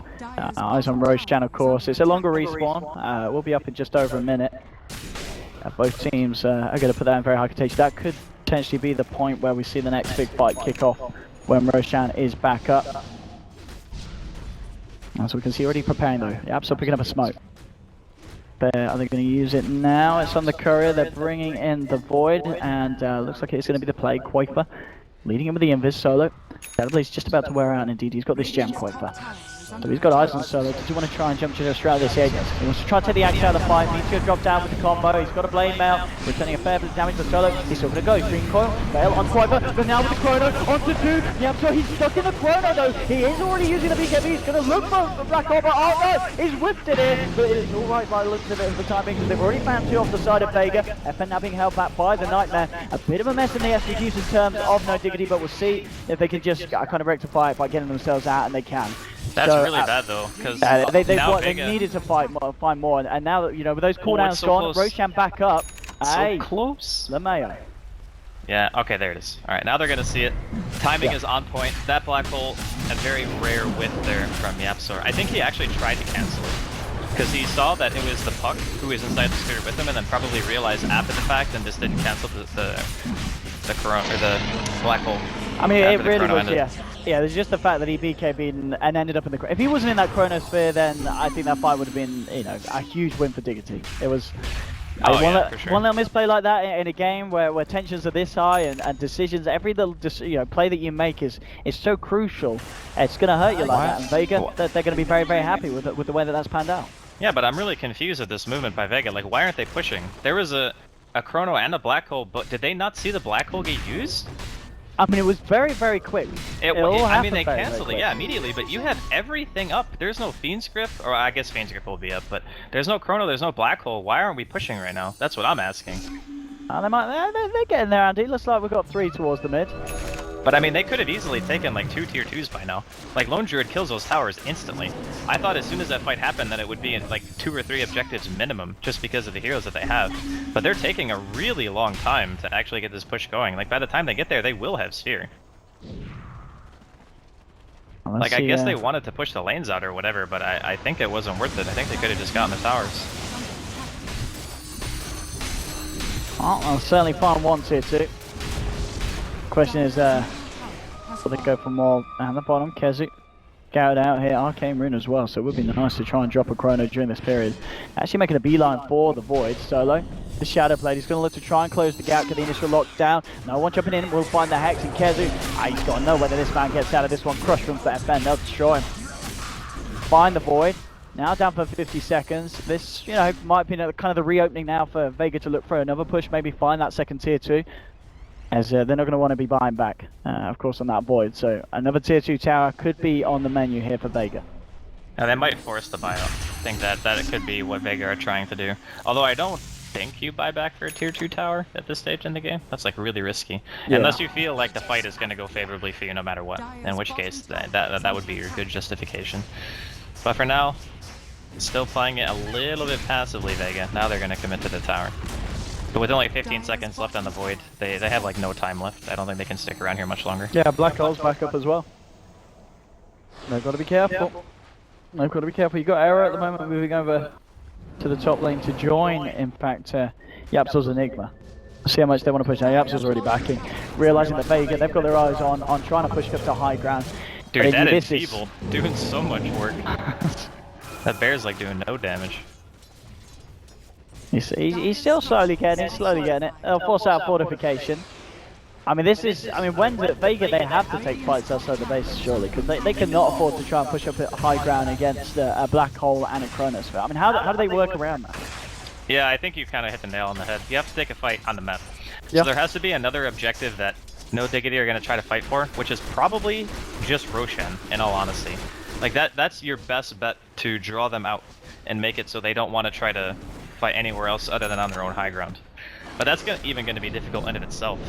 Eyes on Roshan, of course. It's a longer respawn. We'll be up in just over a minute. Both teams are going to put that in very high contention. That could potentially be the point where we see the next big fight kick off when Roshan is back up. As we can see, already preparing though. Yep, so picking up a smoke. Are they going to use it now? It's on the courier. They're bringing in the Void, and looks like it's going to be the play. Qualifier leading him with the Invis solo. Shadowblade's just about to wear out, and indeed he's got this gem Qualifier. So he's got eyes on solo. Does he want to try and jump to the Australia? Yes, he does. He wants to try and take the axe out of the fight. Meteor drop down with the combo. He's got a blade mail, returning a fair bit of damage to solo. He's still going to go. Green coil, fail on Qualifier, but now with the chrono onto two. Yeah, so he's stuck in the chrono though. He is already using the BKB. He's going to look for Black Orb. Oh no, he's whipped it in, but it's alright by the looks of it for the time being, because they've already found two off the side of Vega. FN now being held back by the Nightmare. A bit of a mess in the SDQs in terms of no Diggity, but we'll see if they can just kind of rectify it by getting themselves out, and they can.
That's so, really bad though, because
they needed to find more, and now that, you know, with those cooldowns gone, Roshan back up.
So close.
LeMayo.
Yeah, okay, there it is. Alright, now they're gonna see it. Timing is on point. That black hole, a very rare whiff there from Yapsor. I think he actually tried to cancel it, because he saw that it was the puck who was inside the sphere with him, and then probably realized after the fact and just didn't cancel the corona, or the black hole.
I mean, it really was, yeah. Yeah, there's just the fact that he BKB'd and ended up in the... If he wasn't in that chronosphere, then I think that fight would have been, you know, a huge win for Diggity. It was... one little misplay like that in a game where tensions are this high and decisions, every little play that you make is so crucial. It's going to hurt you like that. And Vega, they're going to be very, very happy with the way that that's panned out.
Yeah, but I'm really confused at this movement by Vega. Like, why aren't they pushing? There was a chrono and a black hole, but did they not see the black hole get used?
I mean, it was very, very quick.
I mean, they canceled it, yeah, immediately, but you had everything up. There's no Fiend Script, or I guess Fiend Script will be up, but there's no Chrono, there's no Black Hole. Why aren't we pushing right now? That's what I'm asking.
They're getting there, Andy. Looks like we've got 3 towards the mid.
But I mean, they could have easily taken like 2 tier 2s by now. Like, Lone Druid kills those towers instantly. I thought as soon as that fight happened that it would be like 2 or 3 objectives minimum, just because of the heroes that they have. But they're taking a really long time to actually get this push going. Like, by the time they get there, they will have Sphere. Like, I guess they wanted to push the lanes out or whatever, but I think it wasn't worth it. I think they could have just gotten the towers.
Well, I'll certainly find one tier 2. Question is, will they go for more down the bottom? Kezu, Garrett out here, Arcane Rune as well, so it would be nice to try and drop a chrono during this period. Actually making a beeline for the Void, solo. The Shadow Blade, he's going to look to try and close the gap, get the initial lockdown. No one jumping in, we'll find the Hex and Kezu. He's got to know whether this man gets out of this one. Crush room for FN, they'll destroy him. Find the Void. Now down for 50 seconds. This, you know, might be kind of the reopening now for Vega to look for another push, maybe find that second tier 2. as they're not going to want to be buying back, of course, on that void. So another tier 2 tower could be on the menu here for Vega.
Now they might force the buyout. I think that it could be what Vega are trying to do. Although I don't think you buy back for a tier 2 tower at this stage in the game. That's like really risky.
Yeah.
Unless you feel like the fight is going to go favorably for you no matter what. In which case that would be your good justification. But for now, still playing it a little bit passively, Vega. Now they're going to commit to the tower. But with only 15 seconds left on the void, they have like no time left. I don't think they can stick around here much longer.
Yeah, Black Hole's back up as well. They've got to be careful. They've got to be careful. You've got Error at the moment moving over to the top lane to join, in fact, Yapsil's Enigma. See how much they want to push now. Yapsil's already backing. Realizing that Vega, they've got their eyes on trying to push up to high ground.
Dude, that is evil. Doing so much work. That bear's like doing no damage.
He's still slowly getting it, They'll force out fortification. I mean, when Vega, they have to take fights outside the base, surely, because they cannot afford to try and push up at high ground against a Black Hole and a Chronosphere. I mean, how do they work around that?
Yeah, I think you kind of hit the nail on the head. You have to take a fight on the map.
Yeah.
So there has to be another objective that no Diggity are going to try to fight for, which is probably just Roshan, in all honesty. Like, that's your best bet to draw them out and make it so they don't want to try to fight anywhere else other than on their own high ground. But that's even going to be difficult in and of itself,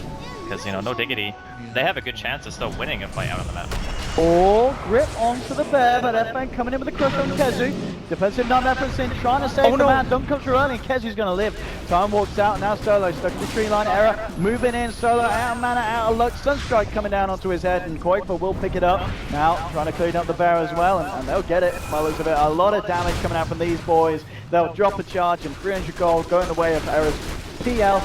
because, you know, no Diggity, they have a good chance of still winning a fight out on the map.
Oh, grip onto the bear, but FN coming in with the crush on Kezu. Defensive non-reference in, trying to save the man. Don't come through early, and Kezu's going to live. Time walks out, now Solo stuck in the tree line. Error moving in, Solo out of mana, out of luck. Sunstrike coming down onto his head, and Qualifier will pick it up. Now trying to clean up the bear as well, and they'll get it. By the looks of it, a lot of damage coming out from these boys. They'll drop a charge, and 300 gold going the way of Error's PL.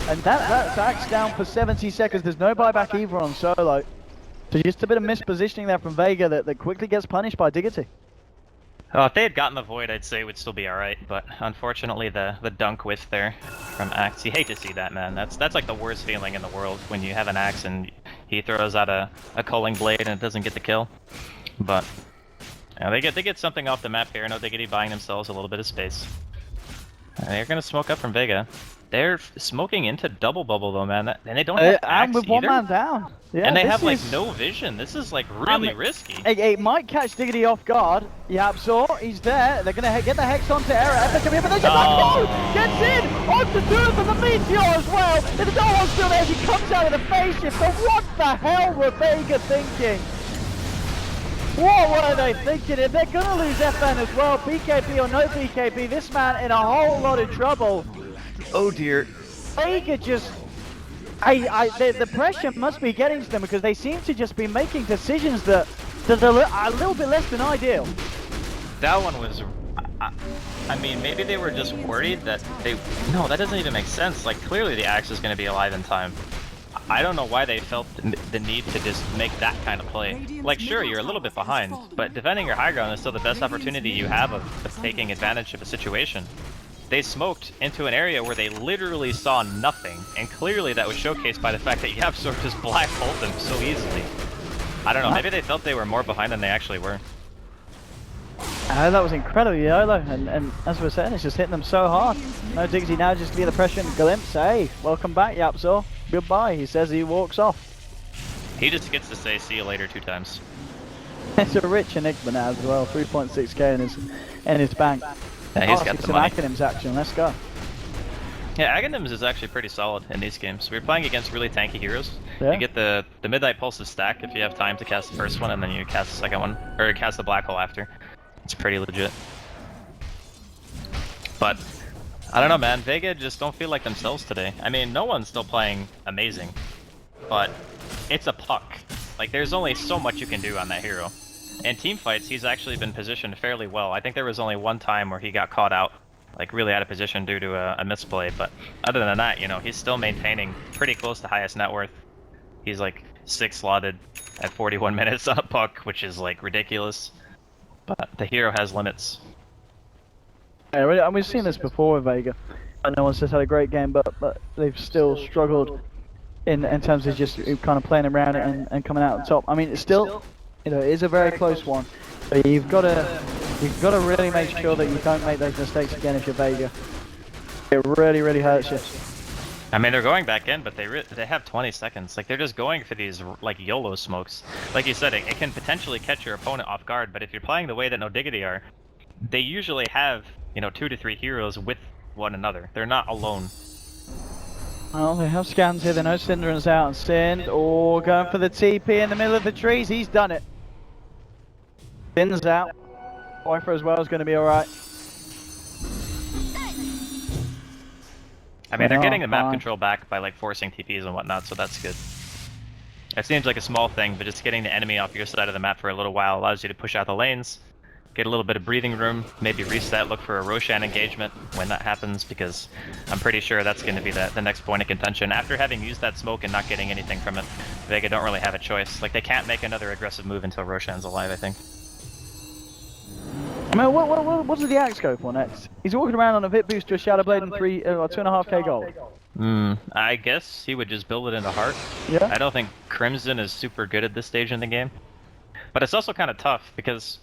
And that's Axe down for 70 seconds. There's no buyback either on Solo. So just a bit of mispositioning there from Vega that quickly gets punished by Diggity.
Oh, if they had gotten the void, I'd say it would still be alright, but unfortunately the dunk width there from Axe, you hate to see that, man. That's like the worst feeling in the world when you have an Axe and he throws out a culling blade and it doesn't get the kill. But yeah, they get something off the map here. No Diggity buying themselves a little bit of space. They're gonna smoke up from Vega. They're smoking into double bubble though, man, and they don't have Axe
and with one man down. Yeah,
and they have like no vision. This is like really risky.
It might catch Diggity off guard. Yapzor, he's there. They're gonna get the Hex onto Error. Epic come in, but there's a Black Hole! Gets in! Onto two of them, the Meteor as well! If the Doll's still there, he comes out with a face shift. So what the hell were Vega thinking? What were they thinking? If they're gonna lose FN as well, BKB or no BKB, this man in a whole lot of trouble.
Oh dear.
Vega just... the pressure must be getting to them because they seem to just be making decisions that are a little bit less than ideal.
That one was... I mean, maybe they were just worried that they... No, that doesn't even make sense. Like, clearly the Axe is going to be alive in time. I don't know why they felt the need to just make that kind of play. Like, sure, you're a little bit behind, but defending your high ground is still the best opportunity you have of taking advantage of a situation. They smoked into an area where they literally saw nothing, and clearly that was showcased by the fact that Yapzor just black holed them so easily. I don't know, maybe they felt they were more behind than they actually were.
That was incredibly YOLO, and as we were saying, it's just hitting them so hard. No Diggity now just give the pressure and glimpse. Hey, welcome back, Yapzor. Goodbye, he says. He walks off.
He just gets to say see you later 2 times.
It's a rich Enigma now as well, 3.6k in his bank.
Yeah, he's got the money.
Some acronyms action, let's go.
Yeah, acronyms is actually pretty solid in these games. We're playing against really tanky heroes.
Yeah.
You get the Midnight Pulses stack if you have time to cast the first one, and then you cast the second one, or cast the Black Hole after. It's pretty legit. But I don't know, man. Vega just don't feel like themselves today. I mean, no one's still playing amazing, but it's a puck. Like, there's only so much you can do on that hero. In team fights, he's actually been positioned fairly well. I think there was only one time where he got caught out, like really out of position due to a misplay, but other than that, you know, he's still maintaining pretty close to highest net worth. He's like 6 slotted at 41 minutes on a puck, which is like ridiculous. But the hero has limits.
Yeah, we've seen this before with Vega. No one's just had a great game, but they've still struggled in terms of just kind of playing around it and coming out on top. I mean, it's still, you know, it is a very close one. But you've got to really make sure that you don't make those mistakes again if you're Vega. It really, really hurts you.
I mean, they're going back in, but they have 20 seconds. Like, they're just going for these, like, YOLO smokes. Like you said, it can potentially catch your opponent off guard, but if you're playing the way that No Diggity are, they usually have, you know, 2 to 3 heroes with one another. They're not alone.
Well, they have scans here. They know Synderen's out, and Sind, or going for the TP in the middle of the trees. He's done it. Sin's out. Qualifier as well is going to be alright.
I mean, they're getting the map control back by, like, forcing TPs and whatnot, so that's good. It seems like a small thing, but just getting the enemy off your side of the map for a little while allows you to push out the lanes, get a little bit of breathing room, maybe reset, look for a Roshan engagement when that happens, because I'm pretty sure that's going to be the next point of contention. After having used that smoke and not getting anything from it, Vega don't really have a choice. Like, they can't make another aggressive move until Roshan's alive, I think.
I mean, what does the Axe go for next? He's walking around on a VIP boost to a Shadow Blade and 2.5k gold.
I guess he would just build it into Heart.
Yeah.
I don't think Crimson is super good at this stage in the game. But it's also kind of tough, because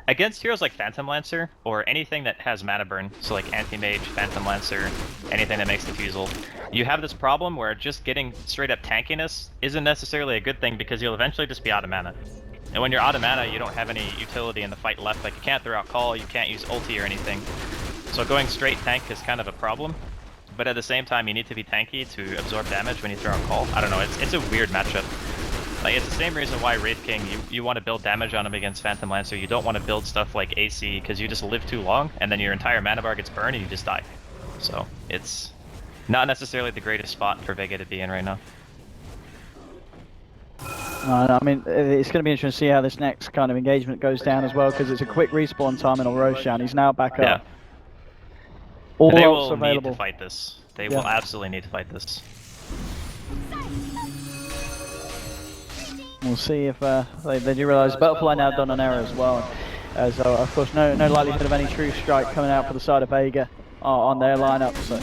against heroes like Phantom Lancer, or anything that has mana burn, so like Anti-Mage, Phantom Lancer, anything that makes Diffusal, you have this problem where just getting straight up tankiness isn't necessarily a good thing, because you'll eventually just be out of mana. And when you're out of mana, you don't have any utility in the fight left. Like, you can't throw out Call, you can't use ulti or anything. So going straight tank is kind of a problem. But at the same time, you need to be tanky to absorb damage when you throw out Call. I don't know, it's a weird matchup. Like, it's the same reason why Wraith King, you want to build damage on him against Phantom Lancer. You don't want to build stuff like AC, because you just live too long, and then your entire mana bar gets burned and you just die. So, it's not necessarily the greatest spot for Vega to be in right now.
I mean, it's going to be interesting to see how this next kind of engagement goes down as well, because it's a quick respawn time in Roshan. He's now back up.
Yeah.
All
they
ults
will
available.
need to fight this. They will absolutely need to fight this.
We'll see if they do realise Butterfly now done an error as well. As of course, no likelihood of any true strike coming out for the side of Vega on their lineup. So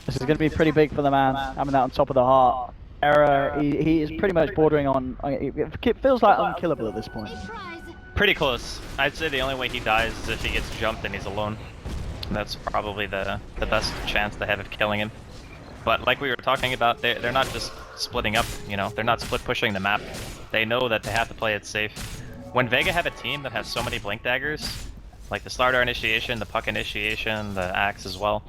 this is going to be pretty big for the man, having that on top of the Heart. Error, he is pretty much bordering on. It feels like unkillable at this point.
Pretty close. I'd say the only way he dies is if he gets jumped and he's alone. That's probably the best chance they have of killing him. But like we were talking about, they're not just splitting up, you know, they're not split pushing the map. They know that they have to play it safe. When Vega have a team that has so many Blink Daggers, like the Slardar initiation, the Puck initiation, the Axe as well,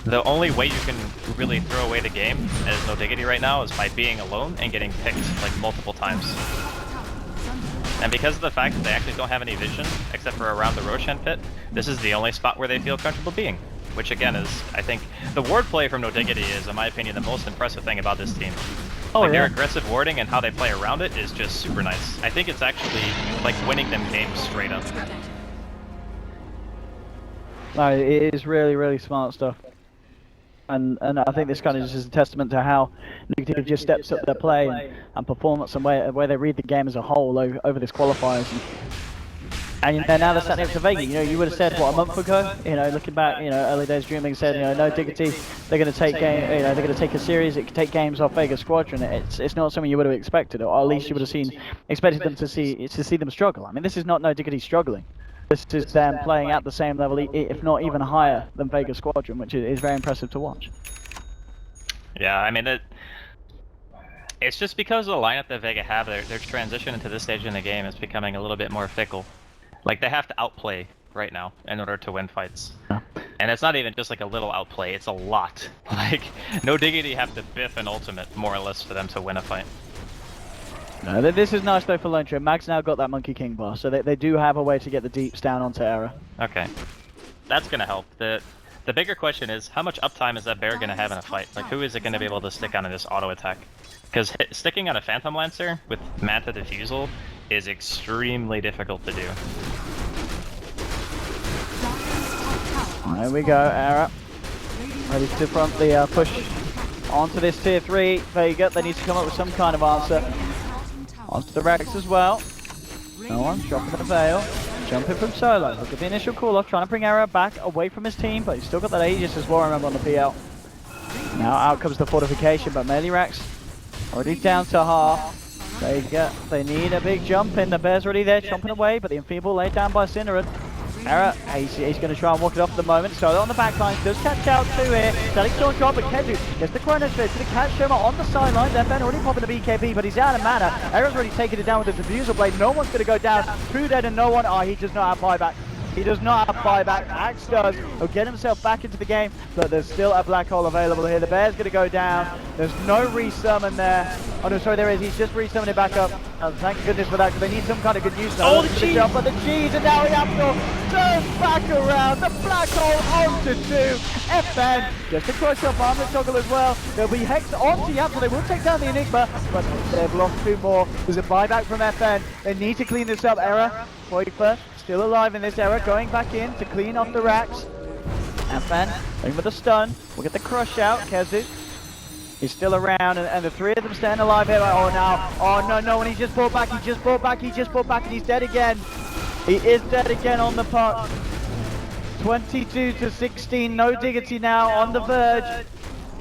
the only way you can really throw away the game as No Diggity right now is by being alone and getting picked like multiple times. And because of the fact that they actually don't have any vision, except for around the Roshan pit, this is the only spot where they feel comfortable being. Which again is, I think, the ward play from No Diggity is, in my opinion, the most impressive thing about this team. Their aggressive warding and how they play around it is just super nice. I think it's actually like winning them games straight up.
No, it is really smart stuff. And I think this kind of just is a testament to how Diggity just steps up their play and performance and where they read the game as a whole over this qualifiers. And now they're setting up to Vega. You know, you would have said what, a month ago, you know, looking back, you know, early days dreaming, said, you know, no Diggity, they're going to take they're going to take a series, it could take games off Vega Squadron. It's not something you would have expected, or at least you would have expected them to see them struggle. I mean, this is not No Diggity struggling. This is them playing at the same level, if not even higher than Vega Squadron, which is very impressive to watch.
Yeah, I mean, it's just because of the lineup that Vega have, their transition into this stage in the game is becoming a little bit more fickle. Like, they have to outplay right now in order to win fights.
Yeah.
And it's not even just like a little outplay, it's a lot. Like, No Diggity have to biff an ultimate, more or less, for them to win a fight.
No, this is nice though for Lone Tree. Mag's now got that Monkey King bar, so they do have a way to get the deeps down onto Era.
Okay. That's gonna help. The bigger question is, how much uptime is that bear gonna have in a fight? Like, who is it gonna be able to stick on in this auto attack? Because sticking on a Phantom Lancer with Manta Diffusal is extremely difficult to do.
There we go, Era. Ready to front the push onto this tier 3. Vega, they need to come up with some kind of answer. Onto the Rex as well. No one dropping the veil. Jumping from solo. Look at the initial call off, trying to bring Era back away from his team, but he's still got that Aegis as well, remember, on the PL. Now out comes the fortification, but Melee Rex already down to half. They need a big jump in. The bear's already there, chomping away, but the Enfeeble laid down by Synderen. Era, he's going to try and walk it off at the moment. So on the back line, does catch out to here. Selling Storm drop, but Kezu gets the Chrono Sphere to the catch Shoma on the sidelines. FN already popping the BKB, but he's out of mana. Era's already taken it down with the Diffusal Blade. No one's going to go down. 2 dead and no one. Oh, he does not have buyback. He does not have buyback. Axe does. He'll get himself back into the game, but there's still a black hole available here. The bear's going to go down. There's no resummon there. Oh no, sorry, there is. He's just resummoned it back up. Oh, thank goodness for that, because they need some kind of good news now.
Oh, the G!
But the G's, and now Yapstor turns back around. The black hole onto 2. FN gets the crush up armor toggle as well. There'll be Hex onto Yapstor. They will take down the Enigma, but they've lost 2 more. There's a buyback from FN. They need to clean this up. Era, Qualifier, still alive in this era, going back in to clean off the racks. FN, going with the stun. We'll get the crush out. Kezu, he's still around, and the 3 of them staying alive here. Oh, now. Oh, no, and he just brought back, and he's dead again. He is dead again on the puck. 22 to 16, no Diggity now on the verge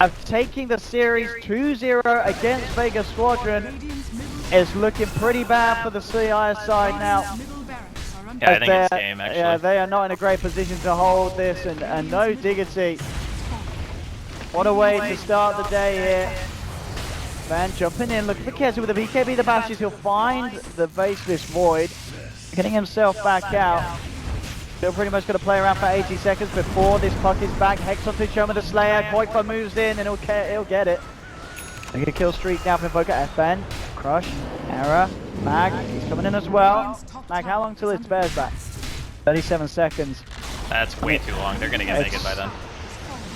of taking the series 2-0 against Vega Squadron. It's looking pretty bad for the CIS side now.
Yeah, I think it's game, actually.
Yeah, they are not in a great position to hold this, and no Diggity. What a way to start the day here. Van jumping in, looking for Kezu with the BKB, the bashes. He'll find the baseless void, getting himself back out. Still pretty much going to play around for 80 seconds before this puck is back. Hex onto Choma the Slayer. Qualifier moves in, and he'll get it. They get a kill streak now from Vega. FN, Crush, Era, Mag, he's coming in as well. Mag, how long till his bear's back? 37 seconds.
That's way too long. They're gonna get naked by then.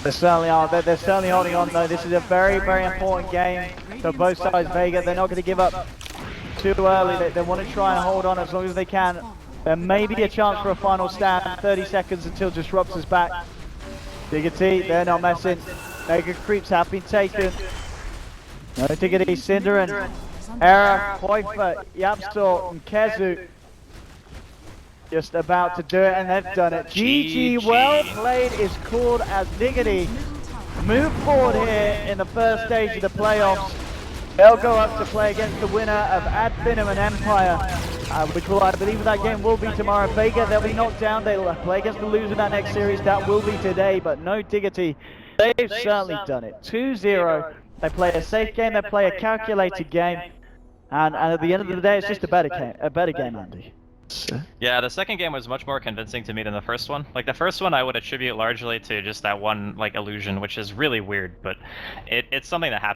They certainly are. They're certainly holding on though. This is a very, very important game. So both sides, Vega, they're not going to give up too early. They want to try and hold on as long as they can. There may be a chance for a final stand. 30 seconds until Disrupts is back. Diggity, they're not messing. Mega creeps have been taken. No Diggity, Cinderin, Era, Qualifier, Yapstor, and Kezu just about to do it, and they've done it. GG, well played is called as Diggity move forward here in the first stage of the playoffs. They'll go up to play against the winner of Ad Finum and Empire, which will, I believe, that game will be tomorrow. Vega, they'll be knocked down. They'll play against the loser of that next series. That will be today, but no Diggity. They've certainly done it. 2-0. They play a safe game. They play a calculated game, and at the end of the day, it's just a better game, Andy.
Yeah, the second game was much more convincing to me than the first one. Like, the first one I would attribute largely to just that one, like, illusion, which is really weird, but it's something that happens.